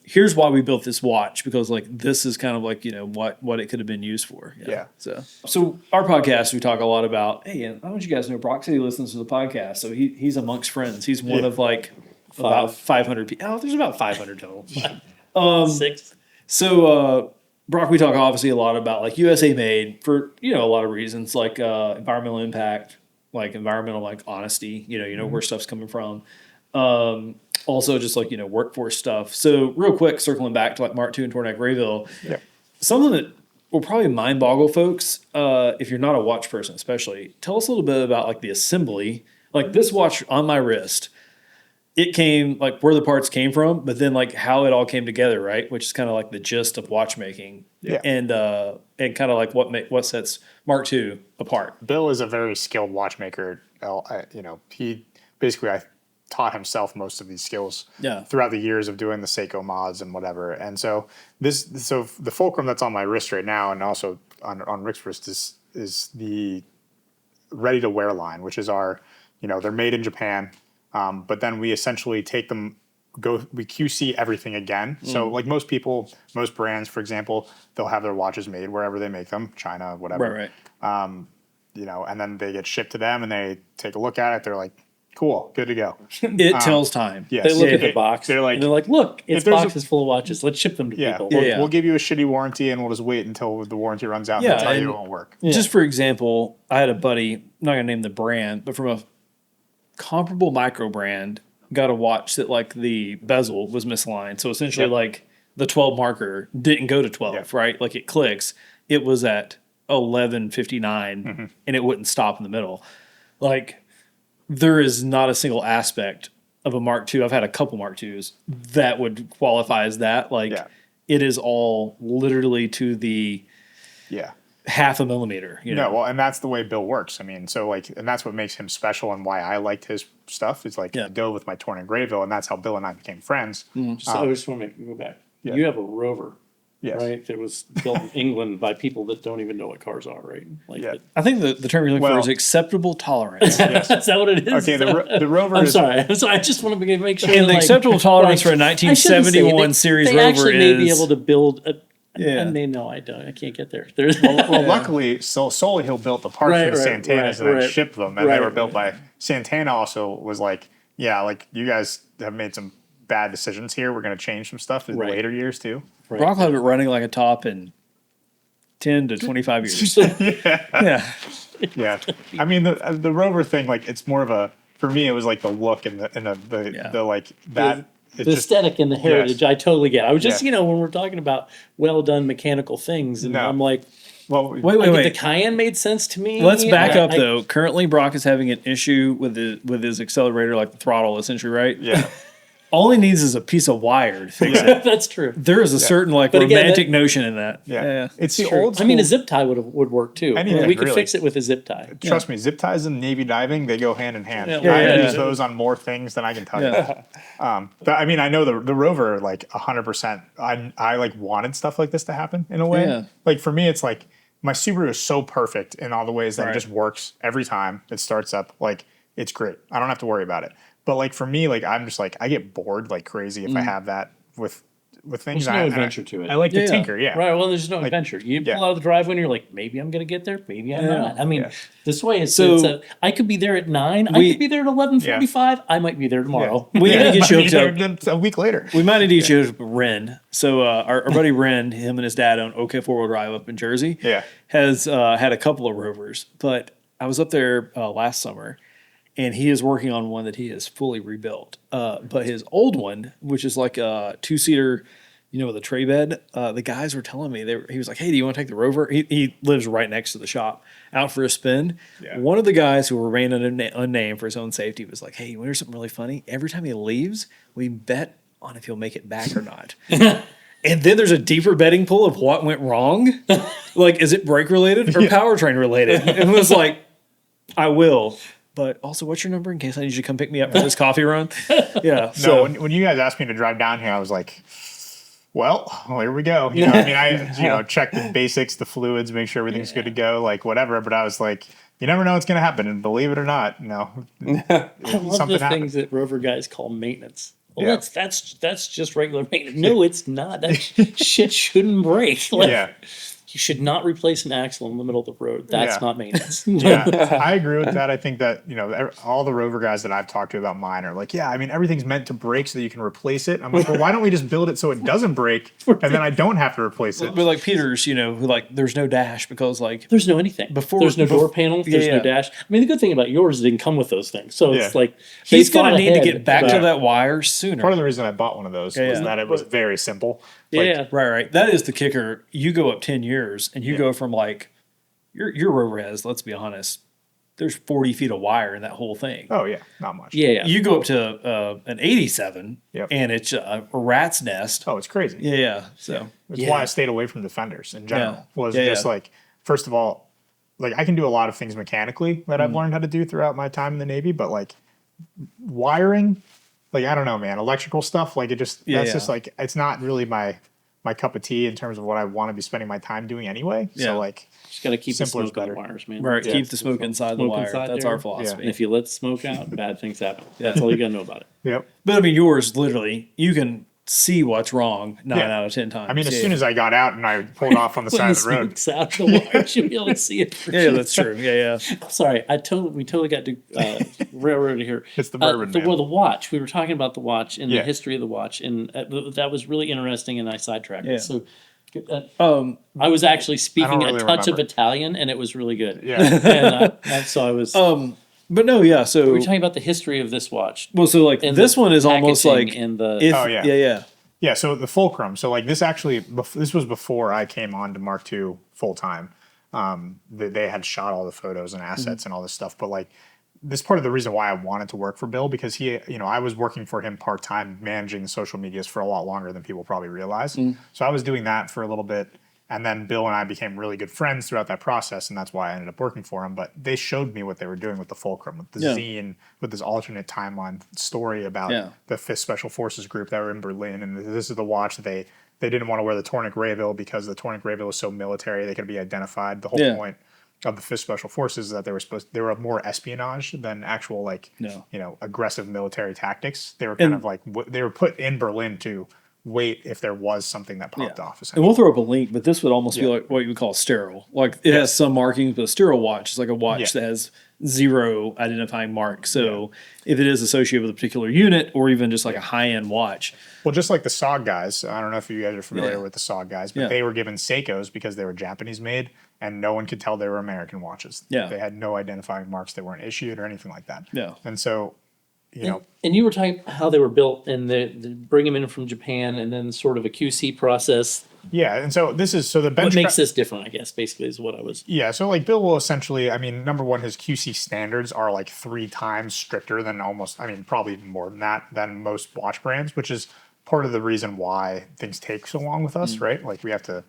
here's why we built this watch, because like this is kind of like, what it could have been used for. Yeah. So our podcast, we talk a lot about, hey, I want you guys to know Brock said he listens to the podcast. So he's amongst friends. He's one of like about 500 people. Oh, there's about 500 total. 6. So, Brock, we talk obviously a lot about like USA made for, a lot of reasons, like environmental impact, like environmental, like honesty, where stuff's coming from. Also just like, workforce stuff. So real quick, circling back to like Mkii and Tornek Rayville, something that will probably mind boggle folks, if you're not a watch person, especially, tell us a little bit about like the assembly, like this watch on my wrist. It came like where the parts came from, but then like how it all came together, right? Which is kind of like the gist of watchmaking, and kind of like what sets Mark II apart. Bill is a very skilled watchmaker. He basically I taught himself most of these skills throughout the years of doing the Seiko mods and whatever. And so the fulcrum that's on my wrist right now, and also on Rick's wrist, is the ready to wear line, which is our, they're made in Japan. But then we essentially take them, we QC everything again. So like most brands, for example, they'll have their watches made wherever they make them, China, whatever. Right. And then they get shipped to them and they take a look at it. They're like, cool, good to go. It tells time. Yes. They look at the box. They're like, look, its box is full of watches. Let's ship them to people. We'll give you a shitty warranty and we'll just wait until the warranty runs out and tell you it won't work. Just for example, I had a buddy, I'm not going to name the brand, but from a comparable micro brand, got a watch that like the bezel was misaligned. So essentially like the 12 marker didn't go to 12, right? Like it clicks. It was at 11:59 and it wouldn't stop in the middle. Like there is not a single aspect of a Mark II. I've had a couple Mark IIs that would qualify as that. Like it is all literally to the half a millimeter. No, well, and that's the way Bill works. I mean, so like, and that's what makes him special and why I liked his stuff. It's like I deal with my Tornek Rayville, and that's how Bill and I became friends. So I just want to go back. You have a Rover, Yes. right? That was built in England by people that don't even know what cars are, right? Like, Yeah. I think the term you're looking for Well- is acceptable tolerance. is that what it is? Okay, the Rover I'm is sorry. I just want to make sure. And the like, acceptable tolerance for a I shouldn't say, 1971 series they Rover actually may be is- able to build a. Yeah. I mean, no, I don't. I can't get there. There's well, luckily, Solely Hill built the parts Right, for the right, Santanas right, and then right. shipped them, and Right, they were built right. by Santana. Also, was like, yeah, like you guys have made some bad decisions here. We're going to change some stuff in Right. later years too. right. Brock will have it running like a top in 10 to 25 years. Yeah. Yeah, I mean the Rover thing, like it's more of a, for me it was like the look and the like that. It's The just, aesthetic and the heritage, I totally get. I was just, Yeah. when we're talking about well done mechanical things, and No. I'm like, well, Wait, the Cayenne made sense to me. Let's back up I- though. Currently, Brock is having an issue with his accelerator, like the throttle, essentially, right? yeah, All he needs is a piece of wire to fix it. That's true. There is a certain like But again, romantic notion in that. yeah, it's the True. old school. I mean, a zip tie would work too. Anything, We could really. fix it with a zip tie. Trust me, zip ties and Navy diving, they go hand in hand. Yeah, I yeah, use yeah. those on more things than I can tell Yeah. you. But I mean, I know the Rover, like 100%. I like wanted stuff like this to happen in a way. Yeah. Like for me, it's like my Subaru is so perfect in all the ways that Right. it just works every time it starts up. Like it's great. I don't have to worry about it. But like for me, like I'm just like I get bored like crazy if I have that with things. There's no I adventure to it. I like to Yeah. tinker. Yeah. Right. Well, there's no adventure. You yeah. pull out of the driveway and you're like, maybe I'm going to get there. Maybe I'm Yeah. not. I mean, Yeah. this way So- I could be there at 9. I We- could be there at 11:45. I might be there tomorrow. We need to get you Might be hooked there up. then a week later. We might need to get you hooked up with Ren. So our buddy Ren, him and his dad own OK 4-wheel drive up in Jersey. Yeah. Has had a couple of Rovers, but I was up there last summer, and he is working on one that he has fully rebuilt. But his old one, which is like a 2-seater, with a tray bed, the guys were telling me, he was like, hey, do you want to take the Rover? He lives right next to the shop, out for a spin. Yeah. One of the guys who remained unnamed for his own safety was like, hey, you want to hear something really funny? Every time he leaves, we bet on if he'll make it back or not. And then there's a deeper betting pool of what went wrong. Like, is it brake related or powertrain related? And it was like, I will. But also, what's your number in case I need you to come pick me up for this coffee run? Yeah. No, when you guys asked me to drive down here, I was like, well, here we go. I check the basics, the fluids, make sure everything's good to go, like whatever. But I was like, you never know what's going to happen. And believe it or not, I love the things that Rover guys call maintenance. Well, Yeah. that's just regular maintenance. No, it's not. That shit shouldn't break. Like, Yeah. You should not replace an axle in the middle of the road. That's Yeah. not maintenance. Yeah, I agree with that. I think that, all the Rover guys that I've talked to about mine are like, yeah, I mean, everything's meant to break so that you can replace it. I'm like, well, why don't we just build it so it doesn't break and then I don't have to replace it? But like Peter's, who like, there's no dash because like, There's no anything. There's no door panel. There's no dash. I mean, the good thing about yours is it didn't come with those things. So it's like he's they thought going to need to ahead get back to about- that wire sooner. Part of the reason I bought one of those was yeah. that it was very simple. Yeah. Right. That is the kicker. You go up 10 years and you go from like, your Rover has, let's be honest, there's 40 feet of wire in that whole thing. Oh, yeah, not much. Yeah. You go up to an 87 Yep. and it's a rat's nest. Oh, it's crazy. Yeah. So, That's why I stayed away from Defenders in general. Yeah. Was Yeah, just yeah. like, first of all, like I can do a lot of things mechanically that I've learned how to do throughout my time in the Navy, but like wiring, like I don't know, man, electrical stuff, like just like it's not really my cup of tea in terms of what I want to be spending my time doing anyway. Yeah. So like Just got to keep the Simpler is smoke on the better. wires, man. right. Yeah. Keep the smoke inside the Smoke wire. inside That's there. our philosophy. And if you let smoke out, bad things happen. That's all you got to know about it. Yep. But I mean, yours literally, you can see what's wrong 9 out of 10 times. I mean, as soon as I got out and I pulled off on the side When of the road. smoke's out the wires, you'll be able to see it. For Yeah, sure. that's true. Yeah. Sorry, we totally got to railroad here. It's the bourbon, man. Well, the watch. We were talking about the watch and Yeah. the history of the watch, and that was really interesting. And I sidetracked. Yeah. So I I was actually speaking really a touch of remember. Italian, and it was really good. Yeah. And so I was. But no, yeah. So we were talking about the history of this watch. well, so like and this the one is almost packaging like and the if Oh, yeah. yeah. Yeah, so the fulcrum. So like this actually, this was before I came on to Mark II full time. They had shot all the photos and assets and all this stuff. But like this part of the reason why I wanted to work for Bill, because he, I was working for him part time, managing the social medias for a lot longer than people probably realize. So I was doing that for a little bit. And then Bill and I became really good friends throughout that process, and that's why I ended up working for him. But they showed me what they were doing with the fulcrum, with the zine, with this alternate timeline story about the 5th Special Forces Group that were in Berlin, and this is the watch that they didn't want to wear the Tornek Rayville because the Tornek Rayville was so military. They could be identified. The whole point of the Fifth Special Forces is that they were more espionage than actual aggressive military tactics. They were kind of like they were put in Berlin to wait if there was something that popped off. And we'll throw up a link, but this would almost be like what you would call sterile. Like it has some markings, but a sterile watch is like a watch that has 0 identifying marks. So if it is associated with a particular unit or even just like a high-end watch. Well, just like the SOG guys, I don't know if you guys are familiar with the SOG guys, but they were given Seikos because they were Japanese made and no one could tell they were American watches. Yeah. They had no identifying marks. They weren't issued or anything like that. Yeah. And so, and you were talking how they were built and they bring them in from Japan and then sort of a QC process. Yeah, and so this is the bench. What makes this different? I guess basically is what I was. Yeah, so like Bill will essentially, I mean, number one, his QC standards are like 3 times stricter than probably more than that than most watch brands, which is part of the reason why things take so long with us, right? Like we have to,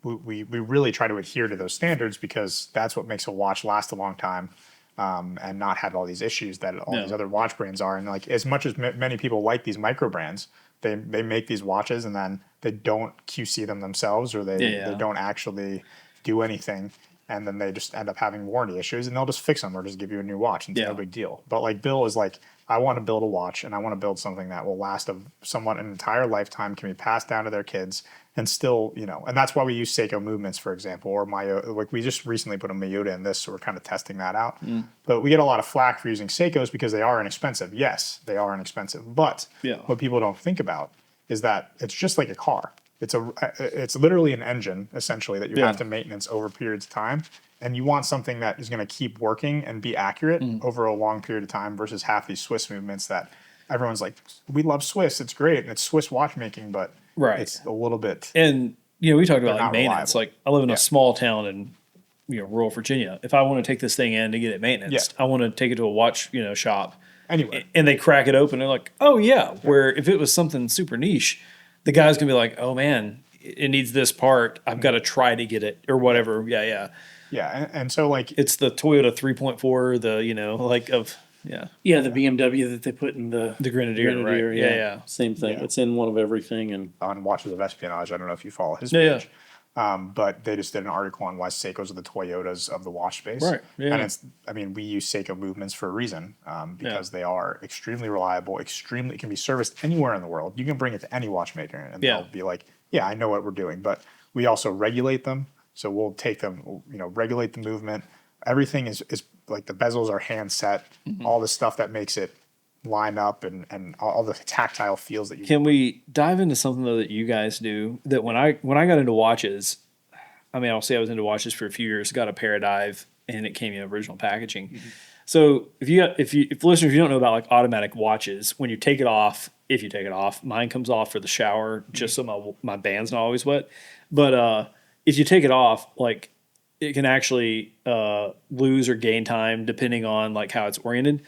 we really try to adhere to those standards because that's what makes a watch last a long time. And not have all these issues that all these other watch brands are. And like as much as many people like these micro brands, they make these watches and then they don't QC them themselves or they don't actually do anything. And then they just end up having warranty issues and they'll just fix them or just give you a new watch. And it's no big deal. But like Bill is like, I want to build a watch and I want to build something that will last somewhat an entire lifetime, can be passed down to their kids and still, and that's why we use Seiko movements, for example, or like we just recently put a Miyota in this, so we're kind of testing that out. But we get a lot of flack for using Seikos because they are inexpensive. Yes, they are inexpensive. But what people don't think about is that it's just like a car. It's literally an engine, essentially, that you have to maintenance over periods of time. And you want something that is going to keep working and be accurate over a long period of time versus half these Swiss movements that everyone's like, we love Swiss. It's great. And it's Swiss watchmaking, but it's a little bit. And, we talked about like maintenance. Reliable. Like I live in a small town in, rural Virginia. If I want to take this thing in to get it maintenance, I want to take it to a watch, shop. Anyway. And they crack it open. And they're like, oh, yeah. Where if it was something super niche, the guy's going to be like, oh, man, it needs this part. I've got to try to get it or whatever. Yeah. Yeah. And so, like, it's the Toyota 3.4, the BMW that they put in the Grenadier, right? Yeah. Same thing. It's in one of everything. And on Watches of Espionage, I don't know if you follow his page. But they just did an article on why Seikos are the Toyotas of the watch space. Right. Yeah. And we use Seiko movements for a reason because they are extremely reliable, it can be serviced anywhere in the world. You can bring it to any watchmaker and they'll be like, yeah, I know what we're doing. But we also regulate them. So we'll take them, regulate the movement. Everything is like the bezels are hand set, all the stuff that makes it line up and all the tactile feels that you Can we dive into something though that you guys do that when I got into watches, I'll say I was into watches for a few years, got a Paradive and it came in original packaging. So if listeners, if you don't know about like automatic watches, when you take it off, mine comes off for the shower just so my band's not always wet. But if you take it off, like it can actually lose or gain time depending on like how it's oriented.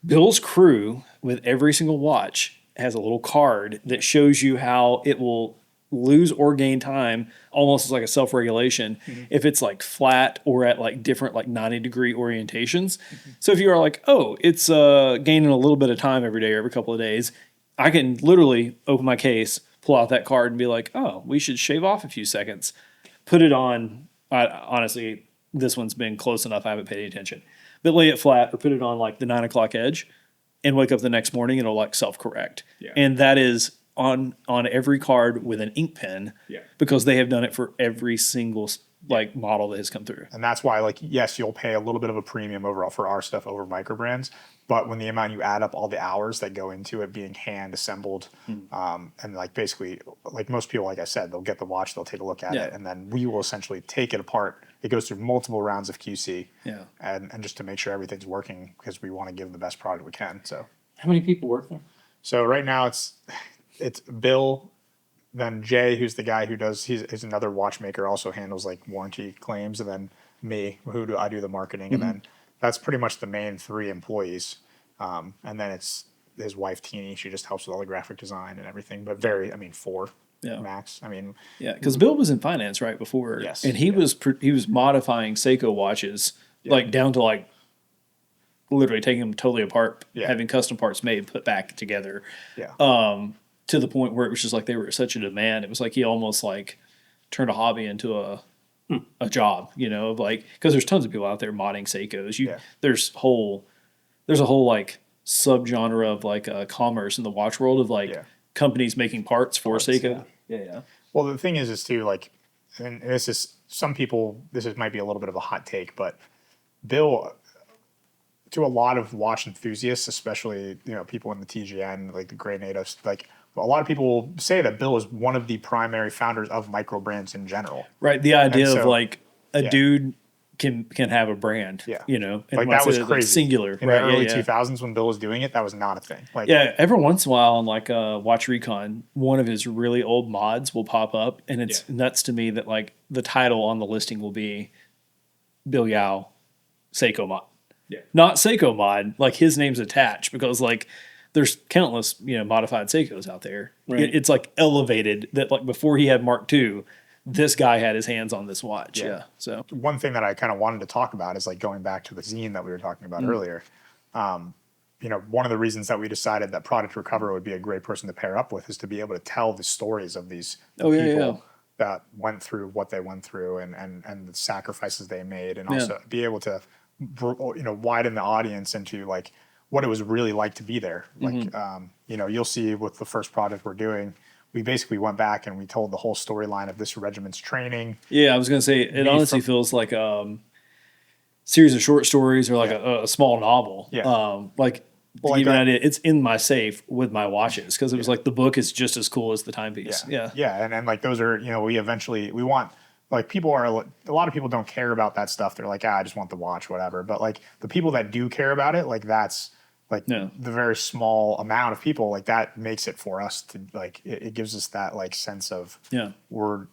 Bill's crew with every single watch has a little card that shows you how it will lose or gain time almost as like a self-regulation if it's like flat or at like different like 90-degree orientations. So if you are like, oh, it's gaining a little bit of time every day or every couple of days, I can literally open my case, pull out that card and be like, oh, we should shave off a few seconds, put it on. Honestly, this one's been close enough. I haven't paid any attention. But lay it flat or put it on like the 9 o'clock edge and wake up the next morning and it'll like self-correct. Yeah. And that is on every card with an ink pen because they have done it for every single like model that has come through. And that's why, like, yes, you'll pay a little bit of a premium overall for our stuff over micro brands, but when the amount you add up all the hours that go into it being hand assembled, and like basically, like most people, like I said, they'll get the watch, they'll take a look at it, and then we will essentially take it apart. It goes through multiple rounds of QC, and just to make sure everything's working because we want to give the best product we can. So, how many people work there? So right now it's Bill. Then Jay, who's the guy who he's another watchmaker, also handles like warranty claims, and then me, I do the marketing, and then that's pretty much the main 3 employees. And then it's his wife Teeny, she just helps with all the graphic design and everything. But 4 max. Because Bill was in finance right before, and he was modifying Seiko watches like down to like literally taking them totally apart, having custom parts made, put back together. to the point where it was just like they were such a demand. It was like he almost like turned a hobby into a job, you know, of like, because there's tons of people out there modding Seikos. There's a whole like subgenre of like commerce in the watch world of like companies making parts for Seiko. Yeah. Well, the thing is too, like, and this is some people. Might be a little bit of a hot take, but Bill, to a lot of watch enthusiasts, especially people in the TGN, like the Gray Natives, like a lot of people say that Bill is one of the primary founders of micro brands in general. Right. The idea of like a dude can have a brand. Yeah. And like that was crazy. Like singular. In the early 2000s when Bill was doing it, that was not a thing. Like every once in a while on like Watch Recon, one of his really old mods will pop up, and it's nuts to me that like the title on the listing will be Bill Yao Seiko mod. Yeah. Not Seiko mod, like his name's attached, because like there's countless, modified Seikos out there. Right. It's like elevated that like before he had Mark II, this guy had his hands on this watch. Yeah. So one thing that I kind of wanted to talk about is like going back to the zine that we were talking about earlier. One of the reasons that we decided that Product Recover would be a great person to pair up with is to be able to tell the stories of these people that went through what they went through and the sacrifices they made, and also be able to widen the audience into like what it was really like to be there. Like you'll see with the first project we're doing, we basically went back and we told the whole storyline of this regiment's training. Yeah, I was gonna say it honestly feels like a series of short stories or like a small novel. Yeah. To give you an idea, it's in my safe with my watches because it was like the book is just as cool as the timepiece. Yeah. And like those are, we want, like a lot of people don't care about that stuff. They're like, I just want the watch, whatever. But like the people that do care about it, like that's like the very small amount of people, like that makes it for us to like, it gives us that like sense of we're,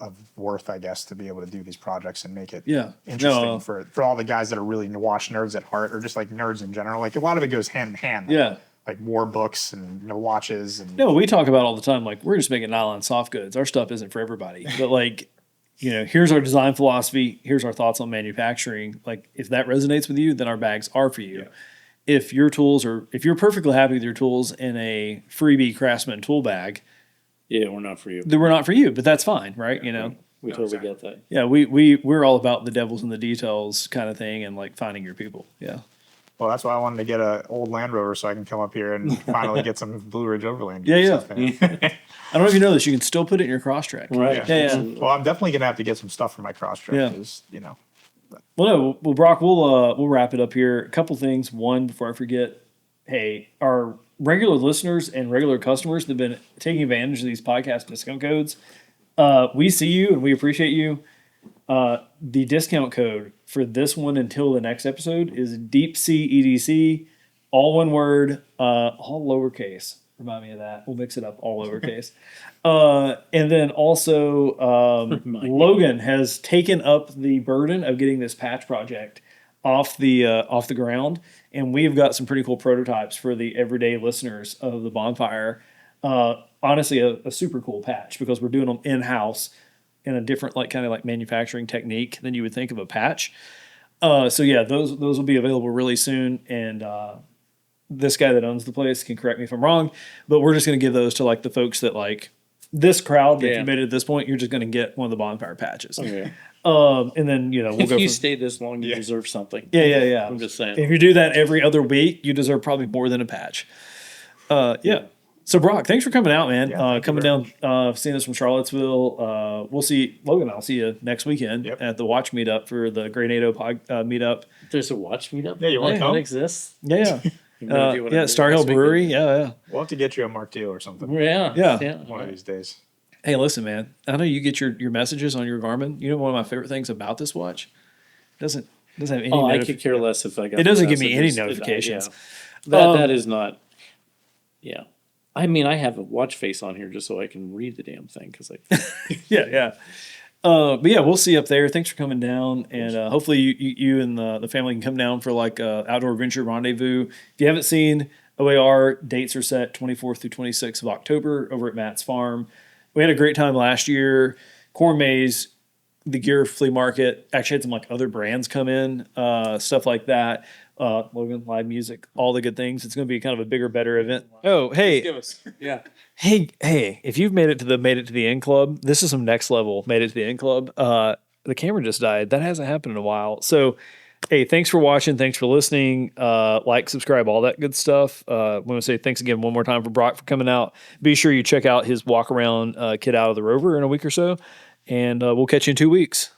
of worth, I guess, to be able to do these projects and make it interesting for all the guys that are really watch nerds at heart, or just like nerds in general. Like a lot of it goes hand in hand. Like war books and watches and we talk about all the time. Like we're just making nylon soft goods. Our stuff isn't for everybody, but like here's our design philosophy. Here's our thoughts on manufacturing. Like if that resonates with you, then our bags are for you. If your tools if you're perfectly happy with your tools in a freebie Craftsman tool bag. Yeah, we're not for you. Then we're not for you, but that's fine, right? We totally get that. Yeah, we're all about the devils in the details kind of thing, and like finding your people. Yeah. Well, that's why I wanted to get an old Land Rover so I can come up here and finally get some Blue Ridge Overland. I don't know if you know this. You can still put it in your Crosstrek. Right. Yeah. Well, I'm definitely gonna have to get some stuff for my Crosstrek. Yeah. Well, Brock, we'll wrap it up here. A couple things. One, before I forget, hey, our regular listeners and regular customers that have been taking advantage of these podcast discount codes, we see you and we appreciate you. The discount code for this one until the next episode is Deep Sea EDC, all one word, all lowercase. Remind me of that. We'll mix it up, all lowercase. And then also, Logan has taken up the burden of getting this patch project off the ground, and we've got some pretty cool prototypes for the everyday listeners of the Bonfire. Honestly, a super cool patch because we're doing them in-house in a different kind of manufacturing technique than you would think of a patch. Those will be available really soon, and this guy that owns the place can correct me if I'm wrong, but we're just going to give those to the folks that this crowd that you made it at this point. You're just going to get one of the Bonfire patches. Okay. And then we'll if go. You stay this long, you deserve something. Yeah. I'm just saying. If you do that every other week, you deserve probably more than a patch. So Brock, thanks for coming out, man. Coming down, seeing us from Charlottesville. We'll see Logan. I'll see you next weekend at the watch meetup for the Great NATO meetup. There's a watch meetup. Yeah, you want to come? That exists. Yeah. Star Hill Brewery. Yeah. We'll have to get you a Mark II or something. Yeah. One of these days. Hey, listen, man. I know you get your messages on your Garmin. You know, one of my favorite things about this watch doesn't have any. I could care less if I got. It doesn't give me any notifications. That is not. Yeah, I mean, I have a watch face on here just so I can read the damn thing because yeah. But yeah, we'll see you up there. Thanks for coming down, and hopefully you and the family can come down for outdoor adventure rendezvous. If you haven't seen OAR, dates are set 24th through 26th of October over at Matt's Farm. We had a great time last year. Corn maze, the gear flea market. Actually had some like other brands come in, stuff like that. Logan, live music, all the good things. It's going to be kind of a bigger, better event. Oh, hey, Yeah. hey! If you've made it to the end club, this is some next level. Made it to the end club. The camera just died. That hasn't happened in a while. So, hey, thanks for watching. Thanks for listening. Like, subscribe, all that good stuff. I want to say thanks again one more time for Brock for coming out. Be sure you check out his walk around kit out of the Rover in a week or so, and we'll catch you in 2 weeks.